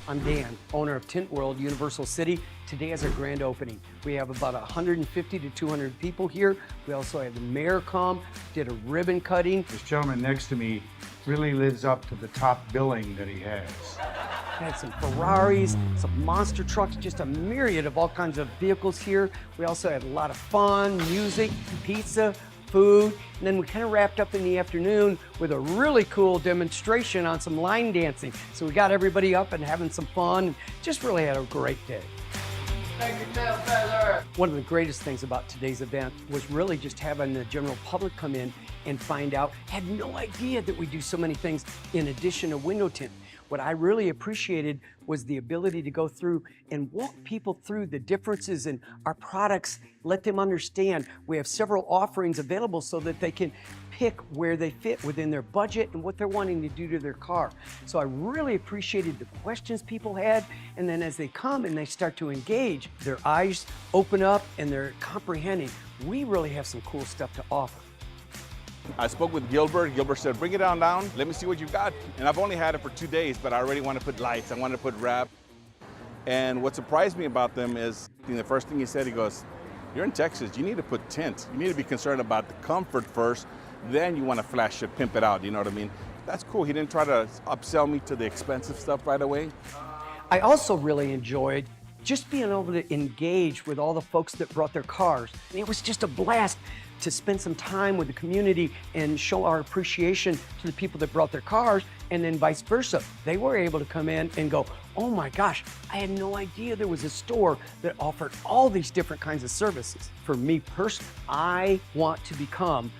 I'm Dan, owner of Tint World, Universal City. Today is our grand opening. We have about 150 to 200 people here. We also had the mayor come, did a ribbon cutting. This gentleman next to me really lives up to the top billing that he has. Had some Ferraris, some monster trucks, just a myriad of all kinds of vehicles here. We also had a lot of fun, music, pizza, food, and then we kind of wrapped up in the afternoon with a really cool demonstration on some line dancing. So we got everybody up and having some fun, and just really had a great day. Thank you, Tail Feather. One of the greatest things about today's event was really just having the general public come in and find out. Had no idea that we do so many things in addition to window tint. What I really appreciated was the ability to go through and walk people through the differences in our products, let them understand we have several offerings available so that they can pick where they fit within their budget and what they're wanting to do to their car. So I really appreciated the questions people had, and then as they come and they start to engage, their eyes open up and they're comprehending. We really have some cool stuff to offer. I spoke with Gilbert. Gilbert said, bring it on down. Let me see what you got. And I've only had it for 2 days, but I already want to put lights. I want to put wrap. And what surprised me about them is the first thing he said, he goes, you're in Texas. You need to put tint. You need to be concerned about the comfort first. Then you want to flash it, pimp it out. You know what I mean? That's cool. He didn't try to upsell me to the expensive stuff right away. I also really enjoyed just being able to engage with all the folks that brought their cars. And it was just a blast to spend some time with the community and show our appreciation to the people that brought their cars, and then vice versa. They were able to come in and go, oh my gosh, I had no idea there was a store that offered all these different kinds of services. For me personally, I want to become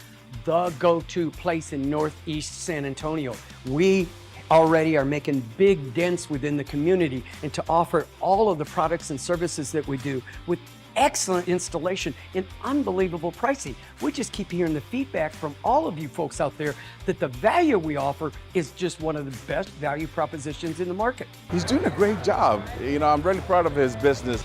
the go-to place in Northeast San Antonio. We already are making big dents within the community, and to offer all of the products and services that we do with excellent installation and unbelievable pricing. We just keep hearing the feedback from all of you folks out there that the value we offer is just one of the best value propositions in the market. He's doing a great job. You know, I'm really proud of his business.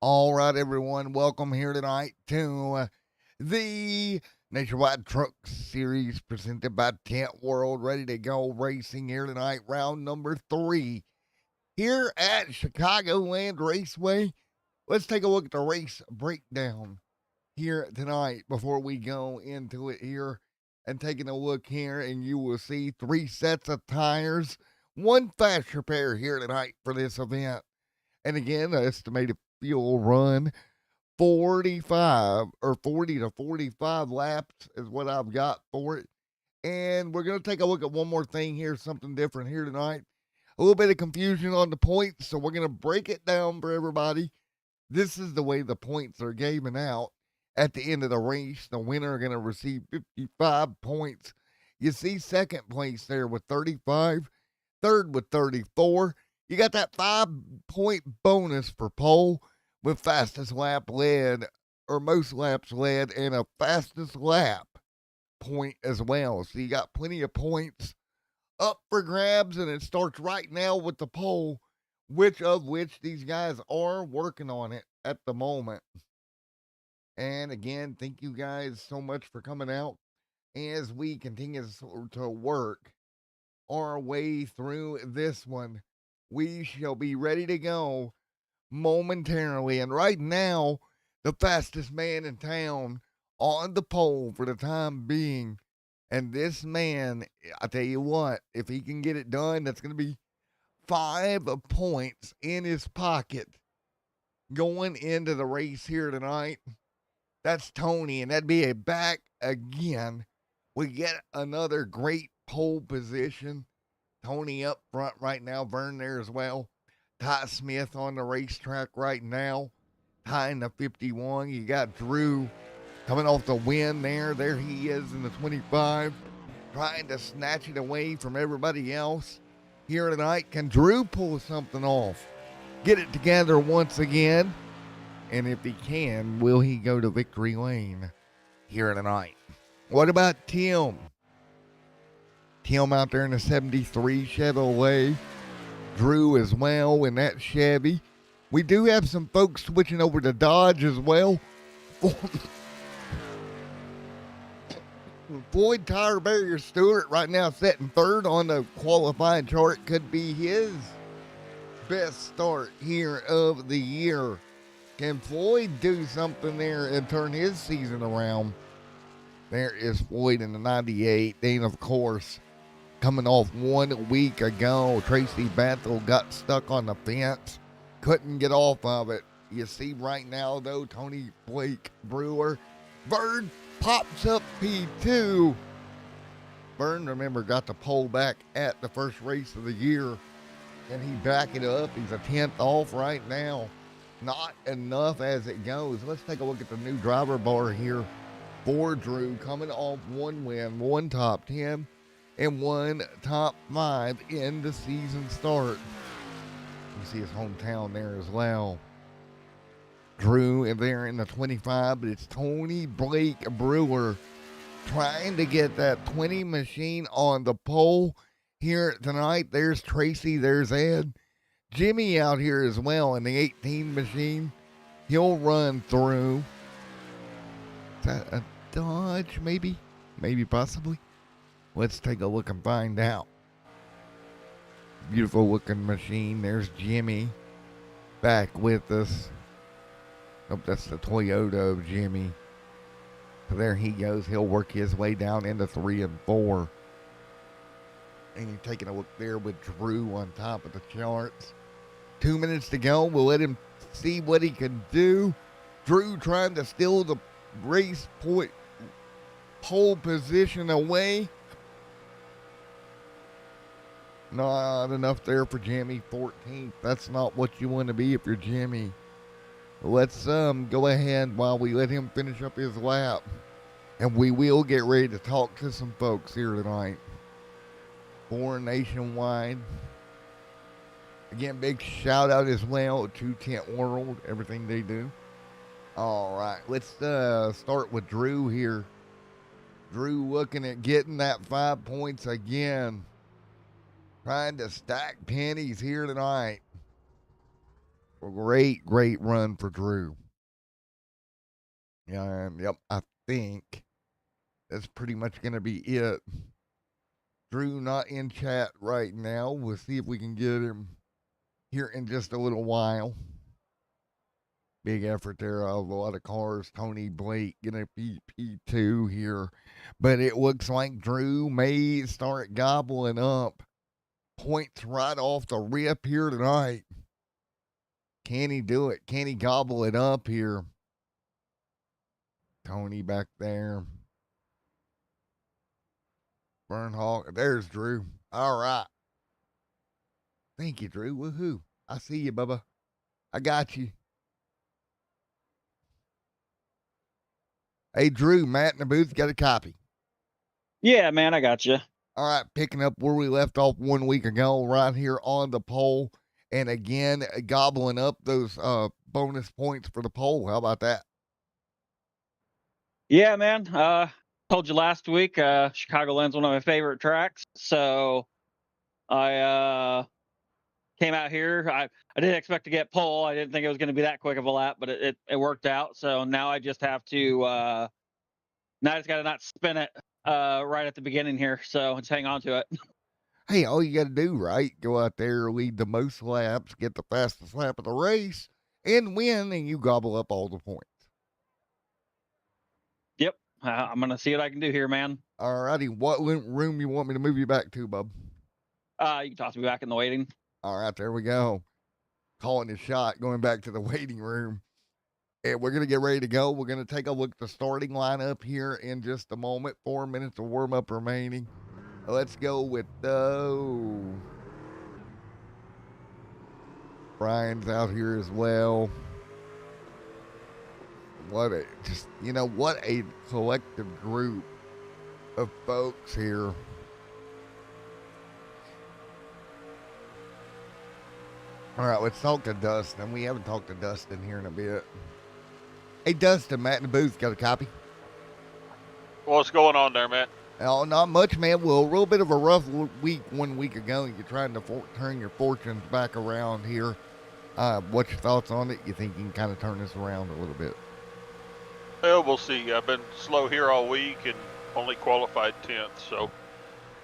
All right, everyone. Welcome here tonight to the Nationwide Truck Series presented by Tent World. Ready to go racing here tonight. Round number 3 here at Chicagoland Raceway. Let's take a look at the race breakdown here tonight before we go into it here. And taking a look here, and you will see 3 sets of tires, 1 fast repair here tonight for this event. And again, the estimated fuel run 45 or 40 to 45 laps is what I've got for it. And we're going to take a look at one more thing here, something different here tonight. A little bit of confusion on the points, so we're going to break it down for everybody. This is the way the points are given out at the end of the race. The winner are going to receive 55 points. You see second place there with 35, third with 34. You got that 5-point bonus for pole with fastest lap led or most laps led and a fastest lap point as well. So you got plenty of points up for grabs, and it starts right now with the pole, which these guys are working on it at the moment. And again, thank you guys so much for coming out as we continue to work our way through this one. We shall be ready to go momentarily. And right now, the fastest man in town on the pole for the time being. And this man, I tell you what, if he can get it done, that's going to be 5 points in his pocket going into the race here tonight. That's Tony, and that'd be a back again. We get another great pole position. Tony up front right now, Vern there as well. Ty Smith on the racetrack right now, tying the 51. You got Drew coming off the win there. There he is in the 25, trying to snatch it away from everybody else here tonight. Can Drew pull something off? Get it together once again. And if he can, will he go to victory lane here tonight? What about Tim? Tim out there in the 73 Chevrolet. Drew as well in that Chevy. We do have some folks switching over to Dodge as well. Floyd Tire Barrier Stewart right now sitting third on the qualifying chart. Could be his best start here of the year. Can Floyd do something there and turn his season around? There is Floyd in the 98. Then, of course, coming off 1 week ago, Tracy Bethel got stuck on the fence. Couldn't get off of it. You see right now, though, Tony Blake Brewer. Bird pops up P2. Vern, remember, got the pole back at the first race of the year. And he back it up. He's a 10th off right now. Not enough as it goes. Let's take a look at the new driver bar here for Drew. Coming off 1 win, 1 top 10, and 1 top 5 in the season start. You see his hometown there as well. Drew in there in the 25, but it's Tony Blake Brewer trying to get that 20 machine on the pole here tonight. There's Tracy, there's Ed. Jimmy out here as well in the 18 machine. He'll run through. Is that a Dodge, maybe? Maybe, possibly. Let's take a look and find out. Beautiful looking machine. There's Jimmy back with us. Oh, that's the Toyota of Jimmy. So there he goes. He'll work his way down into 3 and 4. And you're taking a look there with Drew on top of the charts. 2 minutes to go. We'll let him see what he can do. Drew trying to steal the race point pole position away. Not enough there for Jimmy. 14th. That's not what you want to be if you're Jimmy. Let's go ahead while we let him finish up his lap. And we will get ready to talk to some folks here tonight. For Nationwide. Again, big shout out as well to Tint World, everything they do. All right, let's start with Drew here. Drew looking at getting that 5 points again. Trying to stack pennies here tonight. A great run for Drew. Yeah, yep, I think that's pretty much going to be it. Drew not in chat right now. We'll see if we can get him here in just a little while. Big effort there. A lot of cars. Tony Blake going to be P2 here. But it looks like Drew may start gobbling up points right off the rip here tonight. Can he do it? Can he gobble it up here? Tony back there. Burnhawk. There's Drew. All right. Thank you, Drew. Woohoo. I see you, Bubba. I got you. Hey, Drew, Matt in the booth got a copy. Yeah, man, I got you. All right, picking up where we left off 1 week ago, right here on the pole. And again, gobbling up those bonus points for the pole. How about that? Yeah, man. Told you last week, Chicagoland's one of my favorite tracks. So I came out here. I didn't expect to get pole. I didn't think it was going to be that quick of a lap, but it worked out. So now I just have to now I just got to not spin it right at the beginning here. So just hang on to it. hey, all you got to do, right? Go out there, lead the most laps, get the fastest lap of the race, and win, and you gobble up all the points. Yep. I'm gonna see what I can do here, man. All righty, what room you want me to move you back to, bub? You can toss me back in the waiting. All right, there we go. Calling his shot, going back to the waiting room. And we're going to get ready to go. We're going to take a look at the starting lineup here in just a moment. 4 minutes of warm up remaining. Let's go with Brian's out here as well. What a collective group of folks here. All right, let's talk to Dustin. We haven't talked to Dustin here in a bit. Hey, Dustin, Matt in the booth, got a copy? What's going on there, Matt? Oh, not much, man. Well, a little bit of a rough week 1 week ago. You're trying to turn your fortunes back around here. What's your thoughts on it? You think you can kind of turn this around a little bit? Well, we'll see. I've been slow here all week and only qualified 10th, so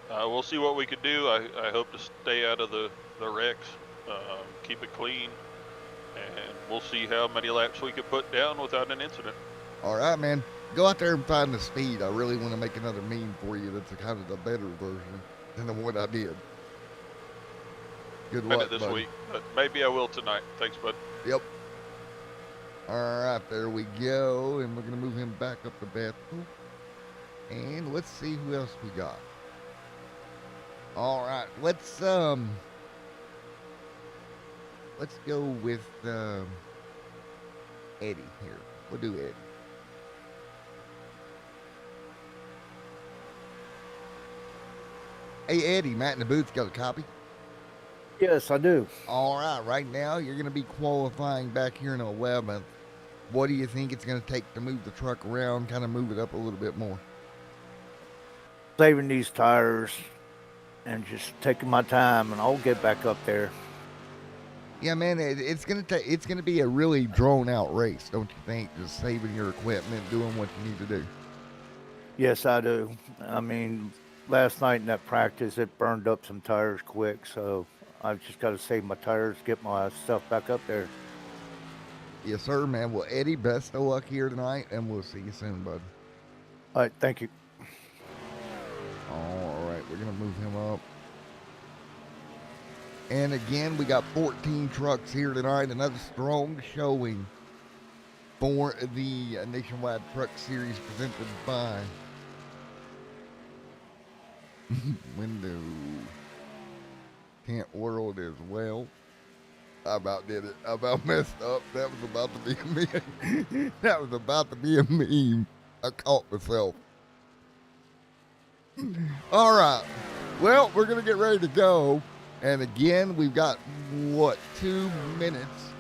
we'll see what we can do. I hope to stay out of the wrecks, keep it clean, and we'll see how many laps we can put down without an incident. All right, man. Go out there and find the speed. I really want to make another meme for you that's kind of the better version than the one I did. Good luck, this buddy. week, but maybe I will tonight. Thanks, bud. Yep. All right, there we go. And we're going to move him back up to Bethel. And let's see who else we got. All right, let's go with Eddie here. We'll do Eddie. Hey, Eddie, Matt in the booth, got a copy? Yes, I do. All right, right now you're going to be qualifying back here in 11th. What do you think it's going to take to move the truck around, kind of move it up a little bit more? Saving these tires and just taking my time, and I'll get back up there. Yeah, man, it's gonna be a really drawn out race, don't you think? Just saving your equipment, doing what you need to do. Yes, I do. I mean, last night in that practice, it burned up some tires quick, so I've just got to save my tires, get my stuff back up there. Yes, sir, man. Well, Eddie, best of luck here tonight, and we'll see you soon, bud. All right, thank you. All right, we're gonna move him up. And again, we got 14 trucks here tonight. Another strong showing for the Nationwide Truck Series presented by Window Tint World as well. I about did it. I about messed up. That was about to be a meme. That was about to be a meme. I caught myself. All right. Well, we're going to get ready to go. And again, we've got, 2 minutes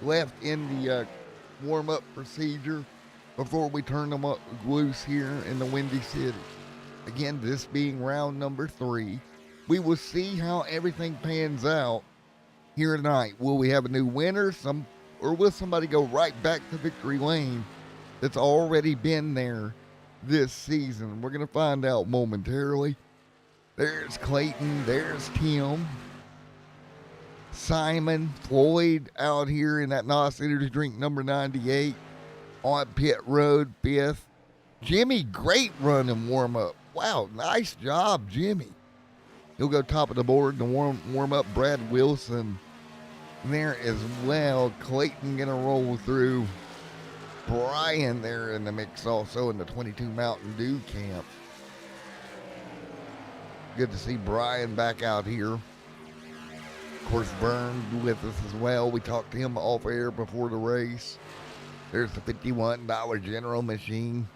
left in the warm-up procedure before we turn them up loose here in the Windy City. Again, this being round number 3. We will see how everything pans out here tonight. Will we have a new winner, or will somebody go right back to victory lane that's already been there this season? We're going to find out momentarily. There's Clayton, there's Tim, Simon, Floyd out here in that NOS Energy Drink number 98 on pit road 5th. Jimmy, great run and warm up. Wow, nice job, Jimmy. He'll go top of the board to warm up. Brad Wilson there as well. Clayton gonna roll through. Brian there in the mix also in the 22 Mountain Dew camp. Good to see Brian back out here. Of course, Vern with us as well. We talked to him off air before the race. There's the $51 General Machine.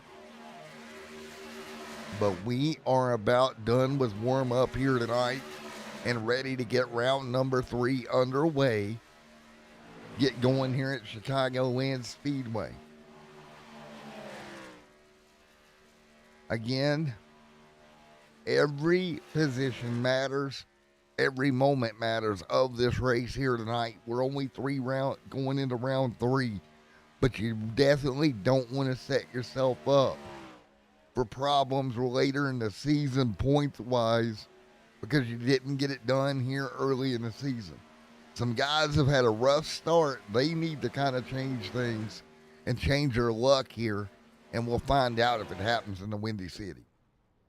But we are about done with warm up here tonight and ready to get round number 3 underway. Get going here at Chicagoland Speedway. Again, every position matters. Every moment matters of this race here tonight. We're only going into round 3, but you definitely don't want to set yourself up for problems later in the season points-wise, because you didn't get it done here early in the season. Some guys have had a rough start. They need to kind of change things and change their luck here, and we'll find out if it happens in the Windy City.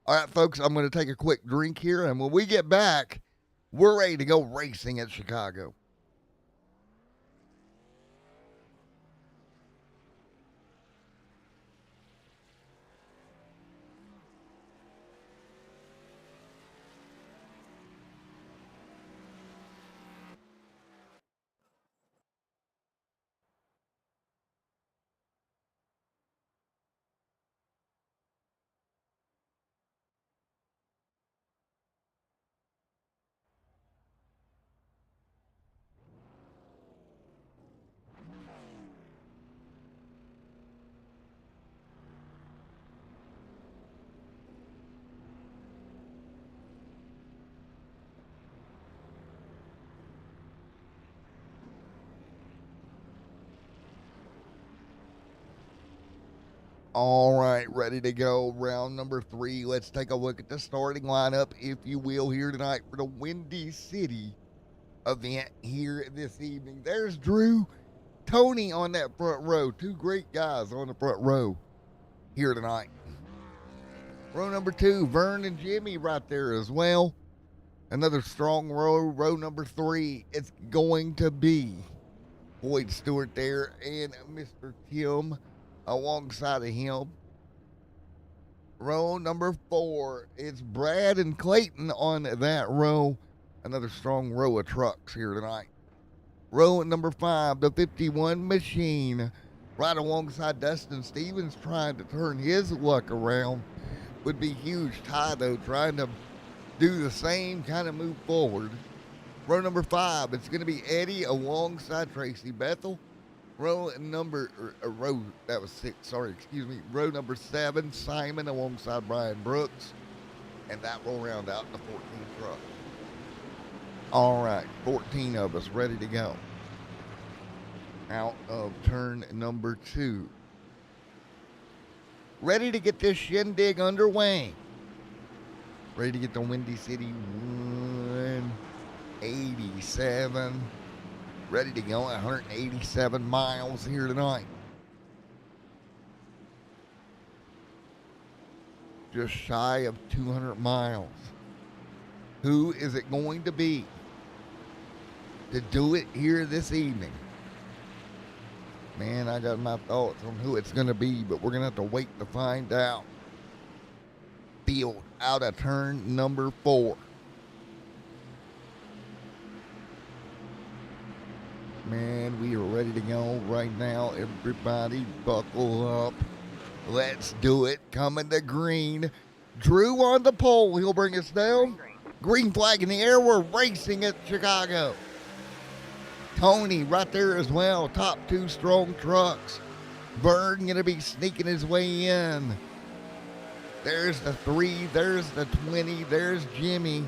All right, folks, I'm going to take a quick drink here, and when we get back, we're ready to go racing at Chicago. All right, ready to go. Round number 3. Let's take a look at the starting lineup, if you will, here tonight for the Windy City event here this evening. There's Drew, Tony on that front row. 2 great guys on the front row here tonight. Row number 2, Vern and Jimmy right there as well. Another strong row. Row number 3, it's going to be Boyd Stewart there and Mr. Tim alongside of him. Row number 4, it's Brad and Clayton on that row. Another strong row of trucks here tonight. Row number 5, the 51 machine, right alongside Dustin Stevens trying to turn his luck around. Would be huge. Ty, though, trying to do the same, kind of move forward. Row number 5, it's going to be Eddie alongside Tracy Bethel. Row number 6, row number 7, Simon alongside Brian Brooks. And that will round out the 14 truck. All right, 14 of us ready to go. Out of turn number 2. Ready to get this shindig underway. Ready to get the Windy City 187. Ready to go at 187 miles here tonight. Just shy of 200 miles. Who is it going to be to do it here this evening? Man, I got my thoughts on who it's going to be, but we're going to have to wait to find out. Field out of turn number 4. Man, we are ready to go right now. Everybody buckle up. Let's do it. Coming to green. Drew on the pole. He'll bring us down. Green flag in the air. We're racing at Chicago. Tony right there as well. Top 2 strong trucks. Vern going to be sneaking his way in. There's the 3. There's the 20. There's Jimmy.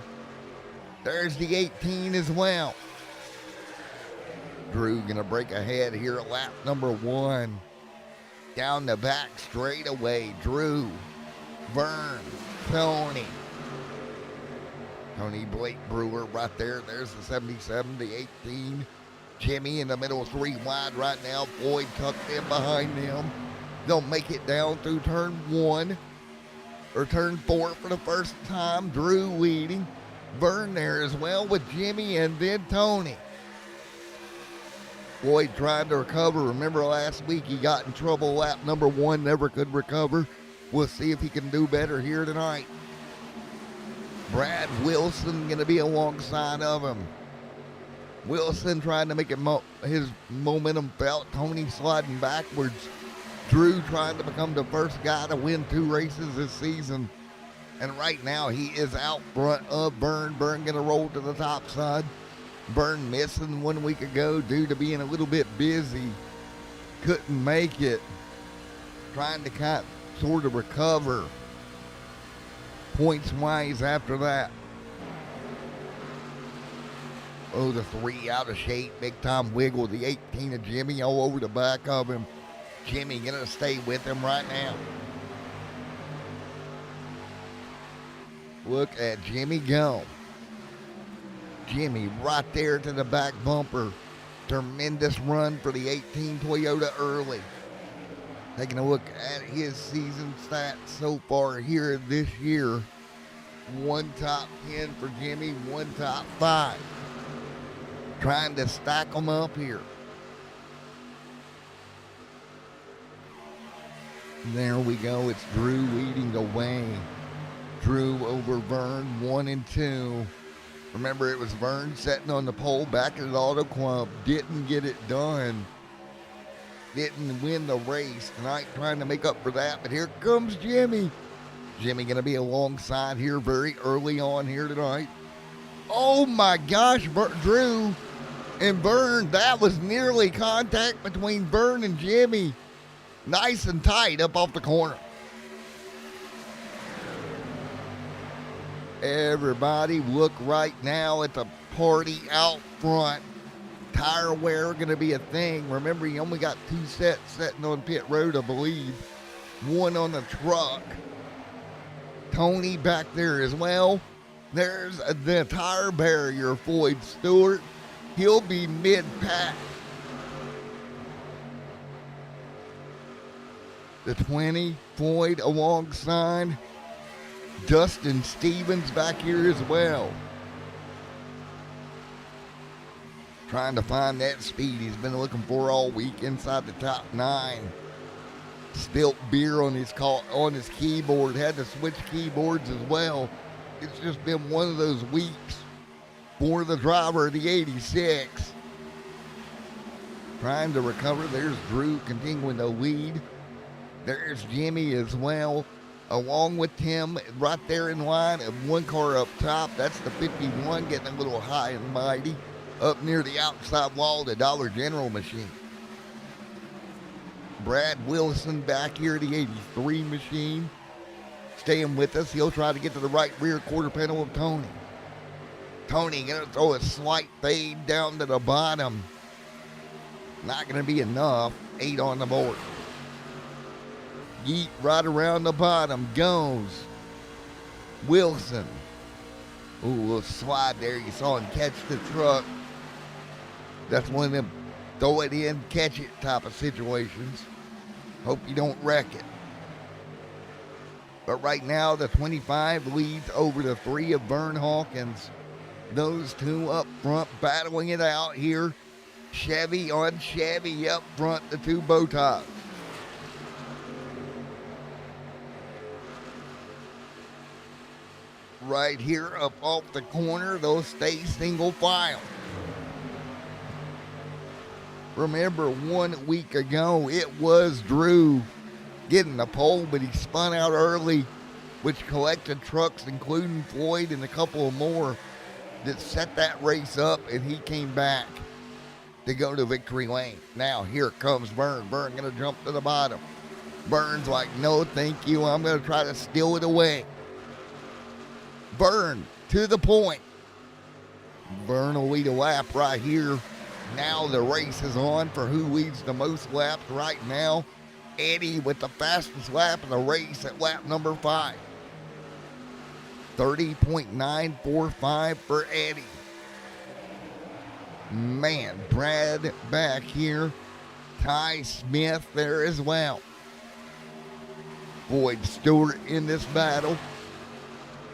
There's the 18 as well. Drew going to break ahead here at lap number 1. Down the back straightaway. Drew, Vern, Tony. Tony Blake Brewer right there. There's the 77, the 18. Jimmy in the middle, 3 wide right now. Boyd tucked in behind them. They'll make it down through turn 1 or turn 4 for the first time. Drew leading. Vern there as well with Jimmy and then Tony. Boyd trying to recover. Remember last week he got in trouble lap number 1, never could recover. We'll see if he can do better here tonight. Brad Wilson going to be alongside of him. Wilson trying to make his momentum felt. Tony sliding backwards. Drew trying to become the first guy to win 2 races this season. And right now he is out front of Vern. Vern going to roll to the top side. Vern missing 1 week ago due to being a little bit busy. Couldn't make it. Trying to sort of recover points wise after that. Oh, the 3 out of shape. Big time wiggle. The 18 of Jimmy all over the back of him. Jimmy gonna stay with him right now. Look at Jimmy go. Jimmy right there to the back bumper. Tremendous run for the 18 Toyota early. Taking a look at his season stats so far here this year. 1 top 10 for Jimmy, 1 top 5. Trying to stack them up here. There we go. It's Drew leading the way. Drew over Vern, 1 and 2. Remember, it was Vern sitting on the pole back at the Auto Club. Didn't get it done. Didn't win the race tonight, trying to make up for that. But here comes Jimmy. Jimmy going to be alongside here very early on here tonight. Oh my gosh, Drew and Vern. That was nearly contact between Vern and Jimmy. Nice and tight up off the corner. Everybody look right now at the party out front. Tire wear going to be a thing. Remember, you only got 2 sets sitting on pit road, I believe. 1 on the truck. Tony back there as well. There's the tire barrier, Floyd Stewart. He'll be mid-pack. The 20, Floyd alongside. Dustin Stevens back here as well. Trying to find that speed he's been looking for all week inside the top 9. Spilt beer on his keyboard. Had to switch keyboards as well. It's just been one of those weeks for the driver of the 86. Trying to recover. There's Drew continuing to lead. There's Jimmy as well, along with Tim right there in line, and 1 car up top. That's the 51 getting a little high and mighty up near the outside wall of the Dollar General machine. Brad Wilson back here, the 83 machine, staying with us. He'll try to get to the right rear quarter panel of Tony. Tony going to throw a slight fade down to the bottom. Not going to be enough. 8 on the board. Yeet right around the bottom goes Wilson. Ooh, a little slide there. You saw him catch the truck. That's one of them throw it in, catch it type of situations. Hope you don't wreck it. But right now, the 25 leads over the 3 of Vern Hawkins. Those 2 up front battling it out here. Chevy on Chevy up front, the 2 bow ties. Right here up off the corner, they'll stay single file. Remember, 1 week ago, it was Drew getting the pole, but he spun out early, which collected trucks, including Floyd and a couple of more, that set that race up, and he came back to go to victory lane. Now, here comes Vern. Vern going to jump to the bottom. Vern's like, no, thank you. I'm going to try to steal it away. Vern to the point. Vern will lead a lap right here. Now the race is on for who leads the most laps right now. Eddie with the fastest lap of the race at lap number 5. 30.945 for Eddie. Man, Brad back here. Ty Smith there as well. Floyd Stewart in this battle.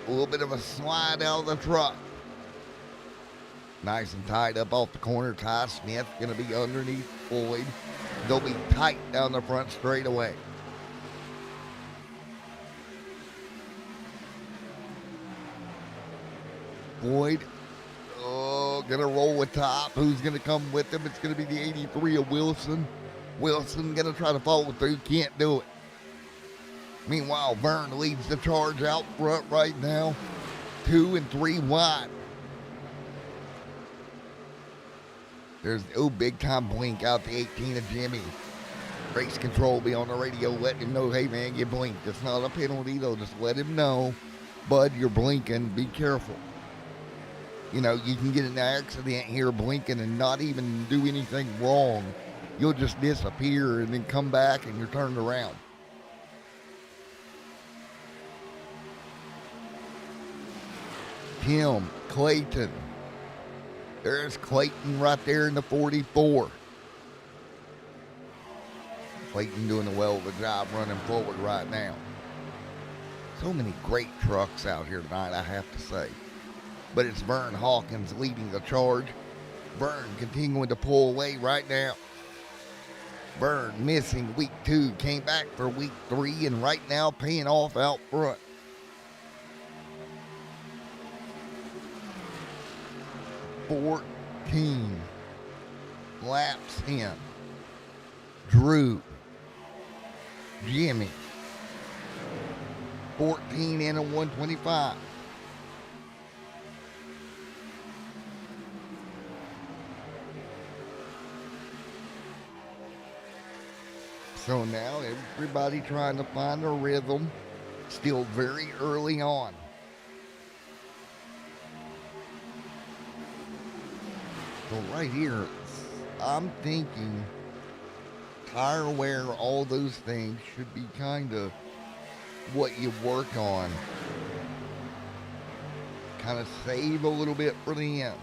A little bit of a slide out of the truck. Nice and tight up off the corner. Ty Smith going to be underneath Floyd. They'll be tight down the front straightaway. Floyd, going to roll with top. Who's going to come with him? It's going to be the 83 of Wilson. Wilson going to try to follow through. Can't do it. Meanwhile, Vern leads the charge out front right now. 2 and 3 wide. There's the big time blink out the 18 of Jimmy. Race control will be on the radio letting him know, hey man, you blinked. It's not a penalty though. Just let him know, bud, you're blinking. Be careful. You know, you can get in an accident here blinking and not even do anything wrong. You'll just disappear and then come back and you're turned around. Tim Clayton There's Clayton right there in the 44. Clayton doing a well of a job running forward right now. So many great trucks out here tonight, I have to say. But it's Vern Hawkins leading the charge. Vern continuing to pull away right now. Vern missing week 2, came back for week 3, and right now paying off out front. $14 laps in. Drew, Jimmy, 14 in a 125. So now everybody trying to find a rhythm. Still very early on. So right here, I'm thinking tire wear, all those things should be kind of what you work on. Kind of save a little bit for the end.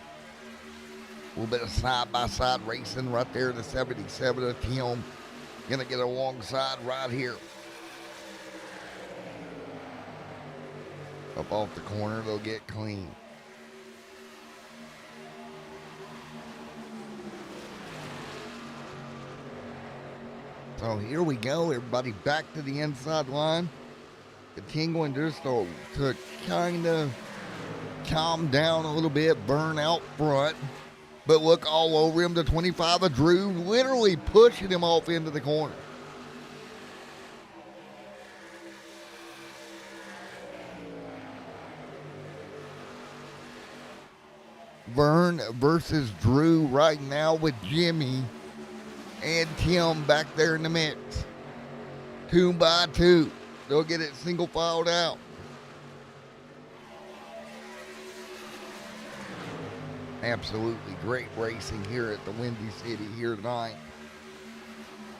A little bit of side-by-side racing right there, the 77 of Tim. Gonna get alongside right here. Up off the corner, they'll get clean. So here we go, everybody back to the inside line. Continuing just to kind of calm down a little bit, burn out front. But look all over him, the 25 of Drew, literally pushing him off into the corner. Vern versus Drew right now with Jimmy and Tim back there in the mix. 2 by 2. They'll get it single filed out. Absolutely great racing here at the Windy City here tonight.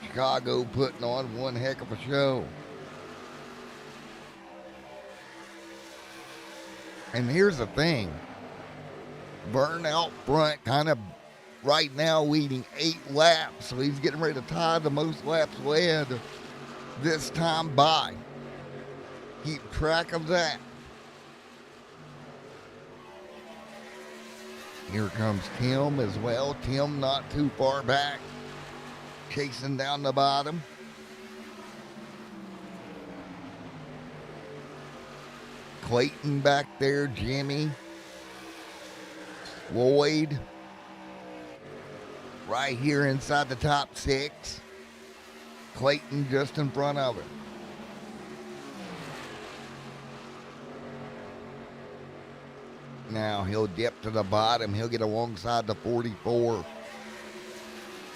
Chicago putting on one heck of a show. And here's the thing. Vern out front, kind of right now leading 8 laps. So he's getting ready to tie the most laps led this time by. Keep track of that. Here comes Tim as well. Tim not too far back. Chasing down the bottom. Clayton back there. Jimmy. Lloyd. Right here inside the top 6. Clayton just in front of him. Now he'll dip to the bottom. He'll get alongside the 44.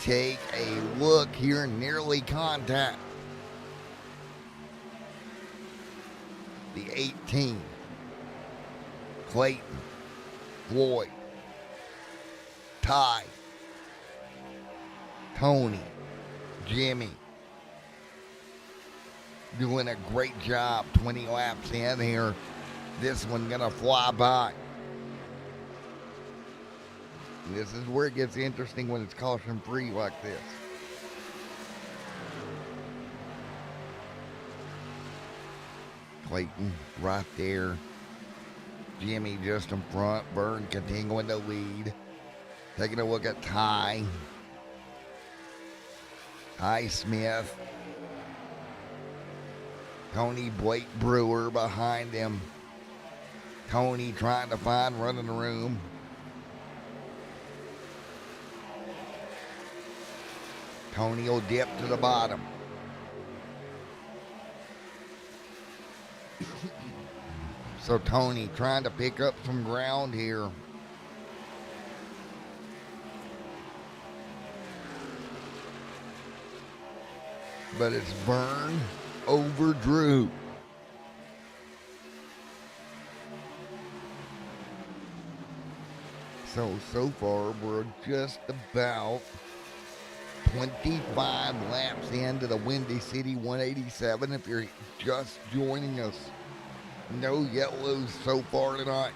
Take a look here, nearly contact. The 18. Clayton. Floyd. Ty. Tony. Jimmy. Doing a great job. 20 laps in here. This one gonna fly by. This is where it gets interesting when it's caution free like this. Clayton right there. Jimmy just in front. Vern continuing to lead. Taking a look at Ty. Ty Smith. Tony Blake Brewer behind him. Tony trying to find running room. Tony will dip to the bottom. So Tony trying to pick up some ground here. But it's Vern over Drew. So far we're just about 25 laps into the Windy City 187. If you're just joining us, no yellows so far tonight.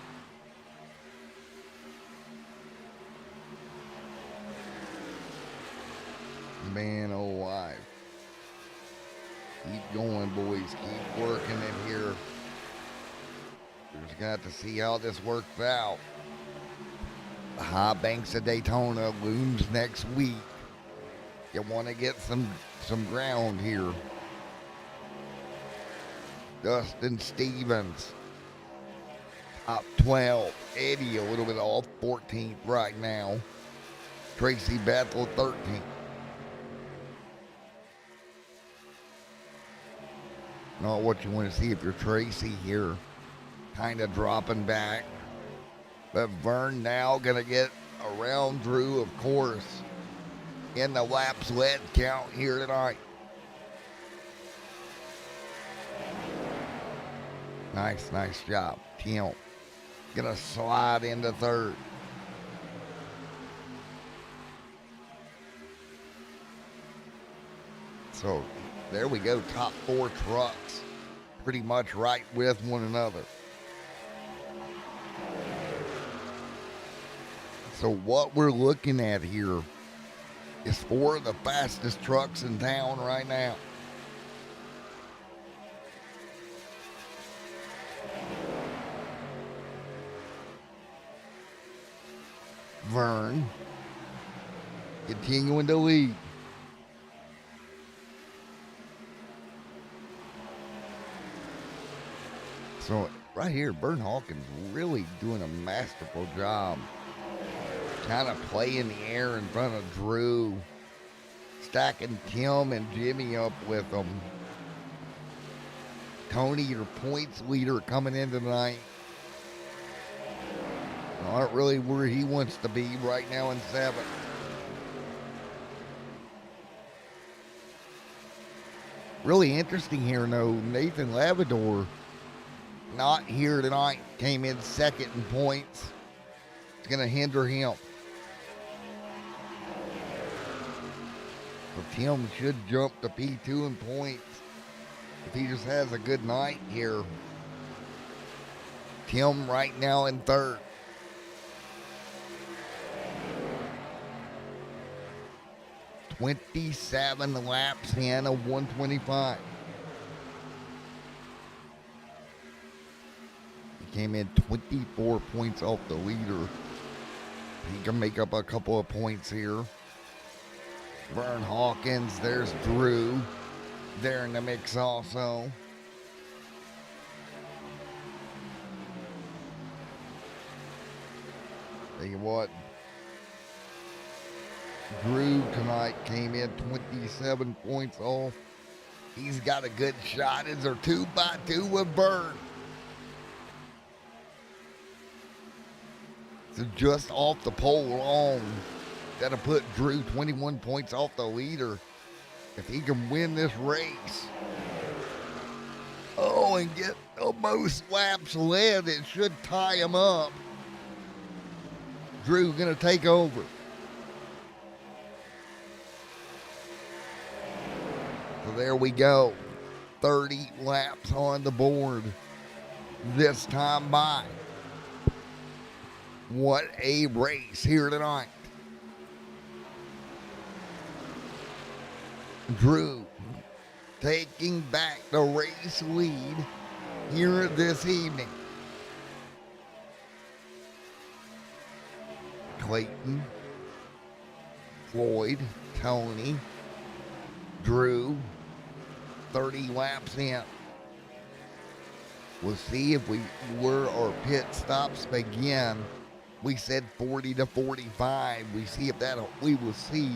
Man alive. Keep going, boys. Keep working it here. We just got to see how this works out. The High Banks of Daytona looms next week. You want to get some ground here. Dustin Stevens, top 12. Eddie a little bit off, 14th right now. Tracy Bethel, 13th. Not what you want to see if you're Tracy here. Kind of dropping back. But Vern now going to get around Drew, of course, in the laps led count here tonight. Nice job. Tint gonna slide into third. So there we go. Top 4 trucks pretty much right with one another. So what we're looking at here is 4 of the fastest trucks in town right now. Vern continuing to lead. So right here, Vern Hawkins really doing a masterful job. Kind of playing the air in front of Drew. Stacking Tim and Jimmy up with them. Tony, your points leader, coming in tonight. Not really where he wants to be right now in 7th. Really interesting here, though. Nathan Lavador not here tonight. Came in 2nd in points. It's going to hinder him. So Tim should jump to P2 in points if he just has a good night here. Tim right now in 3rd. "27 laps in a 125. He came in 24 points off the leader. He can make up a couple of points here. Vern Hawkins, there's Drew. They're in the mix also. Tell you what, Drew tonight came in 27 points off. He's got a good shot. Is there 2x2 with Vern? So just off the pole long, that'll put Drew 21 points off the leader if he can win this race. Oh, and get the most laps led. It should tie him up. Drew gonna take over. So there we go. 30 laps on the board this time by. What a race here tonight. Drew taking back the race lead here this evening. Clayton, Floyd, Tony, Drew, 30 laps in. We'll see if where our pit stops begin. We said 40 to 45. We will see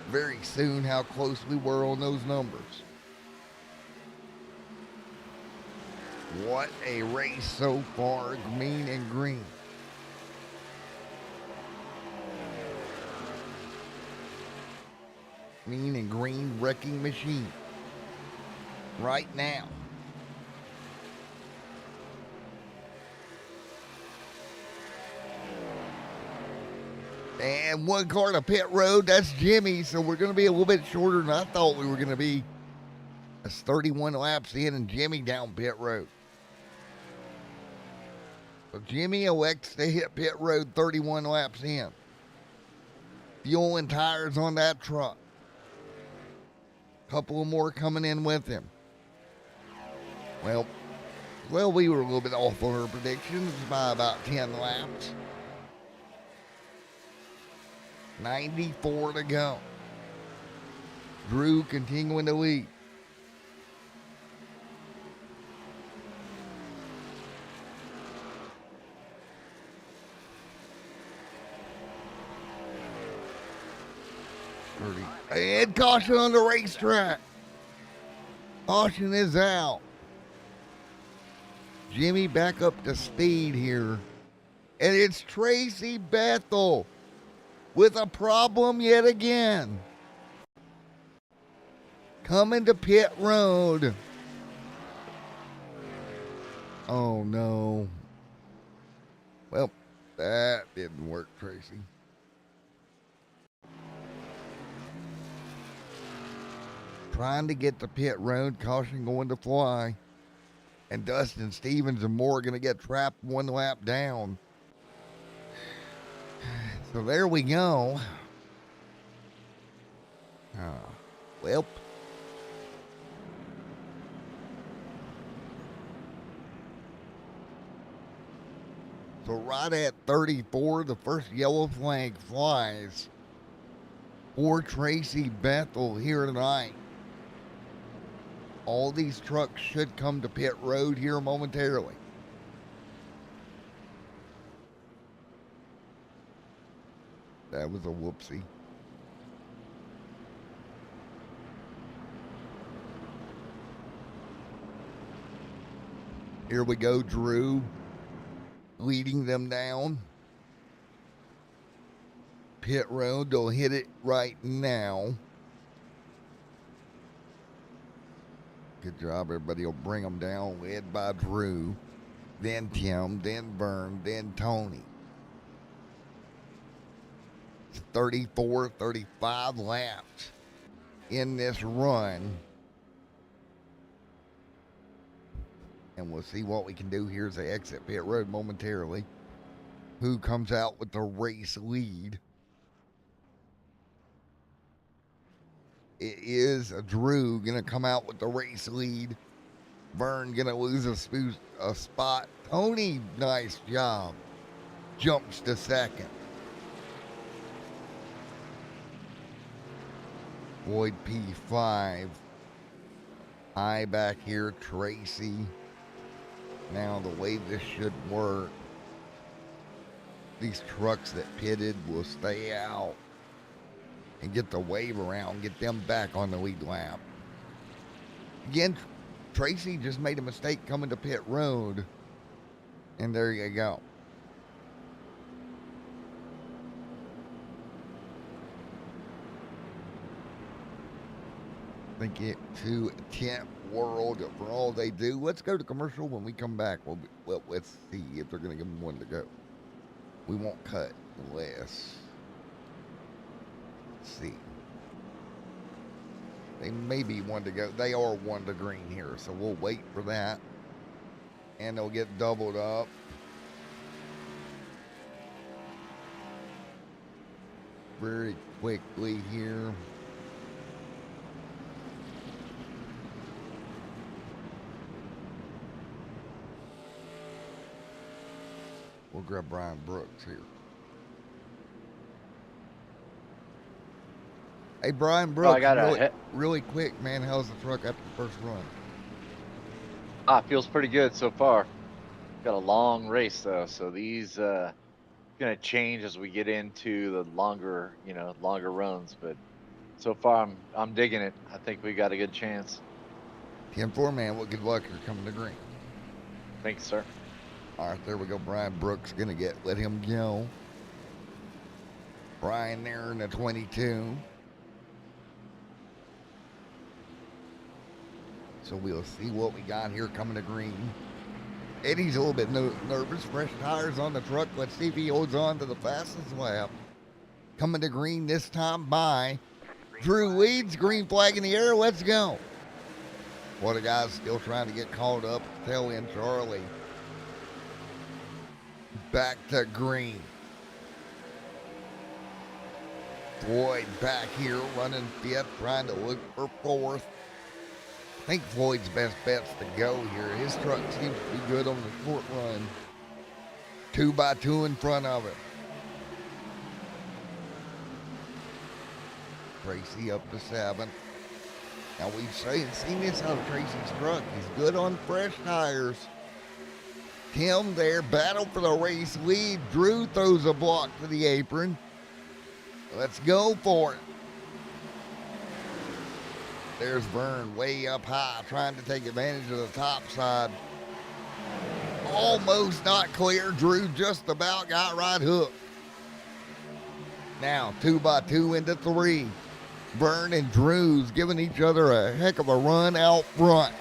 very soon how close we were on those numbers. What a race so far, mean and green. Mean and green wrecking machine right now. And one car to pit road, that's Jimmy, so we're going to be a little bit shorter than I thought we were going to be. That's 31 laps in and Jimmy down pit road. So Jimmy elects to hit pit road 31 laps in. Fuel and tires on that truck. Couple more coming in with him. Well, we were a little bit off on our predictions by about 10 laps. 94 to go. Drew continuing to lead. And caution on the racetrack. Caution is out. Jimmy back up to speed here. And it's Tracy Bethel with a problem yet again. Coming to pit road. Oh no. Well, that didn't work, Tracy. Trying to get to pit road, caution going to fly. And Dustin Stevens and Moore going to get trapped 1 lap down. So there we go. Well. So right at 34, the first yellow flag flies for Tracy Bethel here tonight. All these trucks should come to pit road here momentarily. That was a whoopsie. Here we go, Drew leading them down. Pit road, they'll hit it right now. Good job, everybody will bring them down, led by Drew, then Tim, then Vern, then Tony. 34, 35 laps in this run. And we'll see what we can do here as they exit pit road momentarily. Who comes out with the race lead? It is Drew going to come out with the race lead. Vern going to lose a spot. Tony, nice job. Jumps to second. Lloyd P5. High back here, Tracy. Now the way this should work, these trucks that pitted will stay out and get the wave around, get them back on the lead lap. Again, Tracy just made a mistake coming to pit road, and there you go. Thank you to Tint World for all they do. Let's go to commercial. When we come back, let's see if they're going to give them one to go. We won't cut unless. Let's see. They may be one to go. They are one to green here, so we'll wait for that. And they'll get doubled up. Very quickly here. We'll grab Brian Brooks here. Hey, Brian Brooks, really quick, man. How's the truck after the first run? Feels pretty good so far. Got a long race though, so these gonna change as we get into the longer runs. But so far, I'm digging it. I think we got a good chance. 10-4, man. Well, good luck. You're coming to green. Thanks, sir. All right, there we go. Brian Brooks going to let him go. Brian there in the 22. So we'll see what we got here coming to green. Eddie's a little bit nervous. Fresh tires on the truck. Let's see if he holds on to the fastest lap. Coming to green this time by Drew leads. Green flag in the air. Let's go. What a guy's still trying to get caught up. Tail end Charlie. Back to green. Floyd back here running fifth, trying to look for fourth. I think Floyd's best bet's to go here. His truck seems to be good on the short run. 2x2 in front of him. Tracy up to 7th. Now we've seen this out of Tracy's truck. He's good on fresh tires. Tim there, battle for the race lead. Drew throws a block to the apron. Let's go for it. There's Vern way up high, trying to take advantage of the top side. Almost not clear. Drew just about got right hooked. Now 2x2 into 3. Vern and Drew's giving each other a heck of a run out front.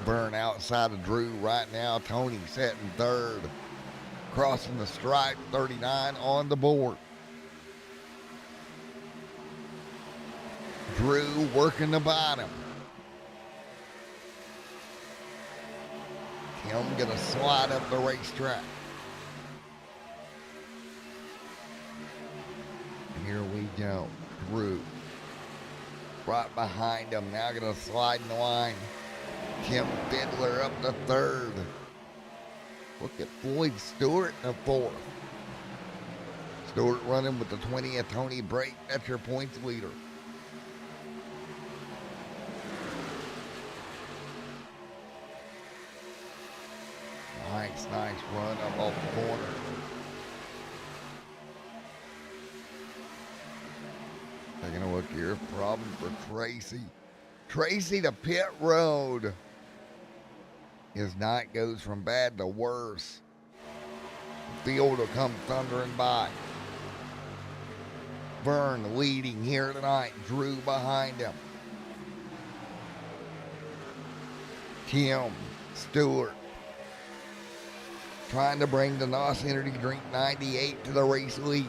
Vern outside of Drew right now. Tony setting third. Crossing the stripe, 39 on the board. Drew working the bottom. Tim gonna slide up the racetrack. Here we go. Drew. Right behind him. Now gonna slide in the line. Tim Fiddler up to third. Look at Floyd Stewart in the fourth. Stewart running with the 20th. Tony Brake. That's your points leader. Nice run up off the corner. Taking a look here. Problem for Tracy. Tracy to pit road. His night goes from bad to worse. The field will come thundering by. Vern leading here tonight. Drew behind him. Tim Stewart trying to bring the NOS Energy Drink 98 to the race lead.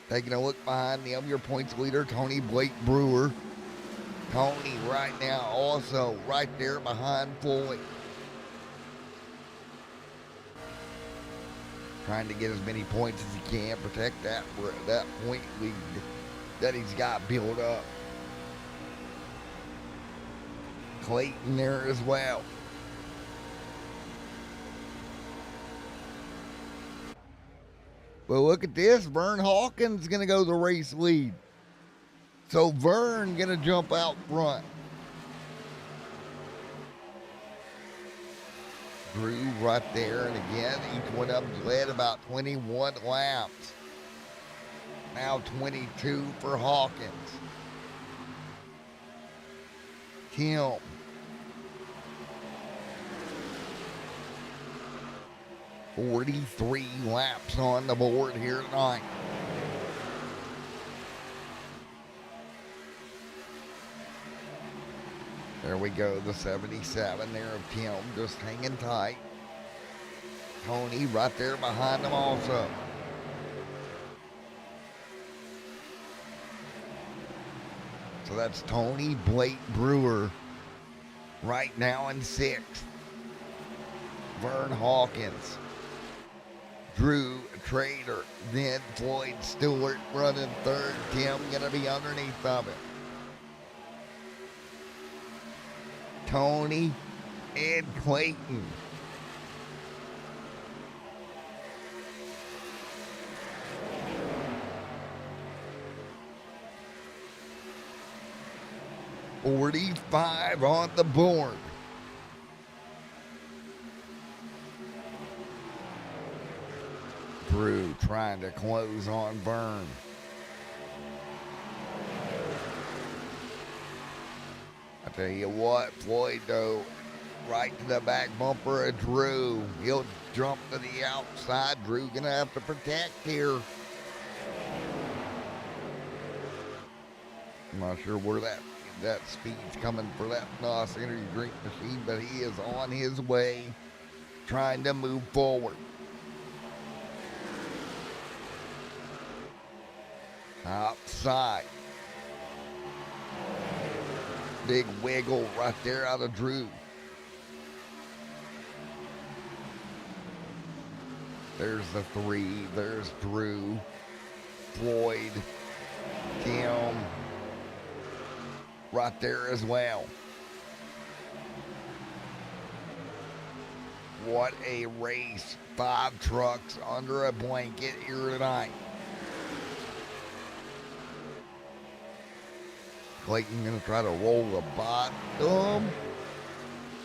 Taking a look behind them, your points leader, Tony Blake Brewer. Tony right now also right there behind Floyd. Trying to get as many points as he can, protect that point lead that he's got built up. Clayton there as well. But look at this. Vern Hawkins going to go the race lead. So Vern going to jump out front. Drew right there. And again, each one of them's led about 21 laps. Now 22 for Hawkins. Kim. "43 laps on the board here tonight." There we go, the 77 there of Tim just hanging tight. Tony right there behind him also. So that's Tony Blake Brewer right now in 6th. Vern Hawkins. Drew Trader, then Floyd Stewart running 3rd. Tim gonna be underneath of it. Tony and Clayton. $45 on the board. Drew trying to close on Vern. I tell you what, Floyd though, right to the back bumper of Drew. He'll jump to the outside. Drew gonna have to protect here. I'm not sure where that speed's coming for that NOS Energy Drink machine, but he is on his way, trying to move forward. Outside. Big wiggle right there out of Drew. There's the 3. There's Drew, Floyd, Tim, right there as well. What a race. 5 trucks under a blanket here tonight. Clayton gonna try to roll the bottom.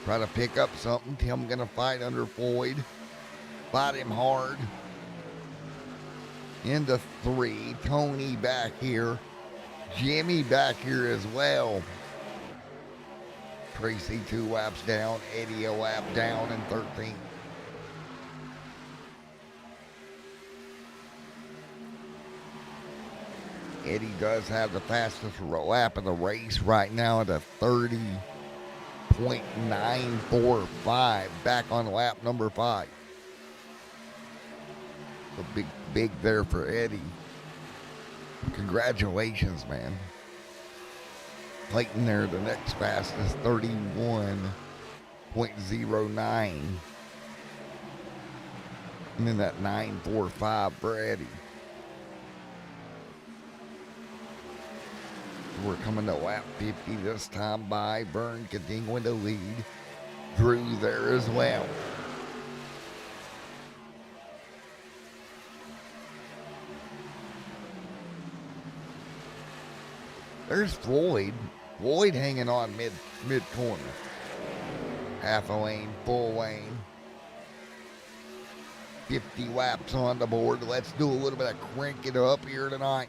Try to pick up something. Tim gonna fight under Floyd. Fight him hard. Into 3. Tony back here. Jimmy back here as well. Tracy 2 laps down. Eddie a lap down in 13th. Eddie does have the fastest lap of the race right now at a 30.945. Back on lap number 5. A big there for Eddie. Congratulations, man. Clayton there, the next fastest, 31.09. And then that 945 for Eddie. We're coming to lap 50 this time by Vern continuing to lead. Drew there as well. There's Floyd. Floyd hanging on mid corner. Half a lane, full lane. 50 laps on the board. Let's do a little bit of crank it up here tonight.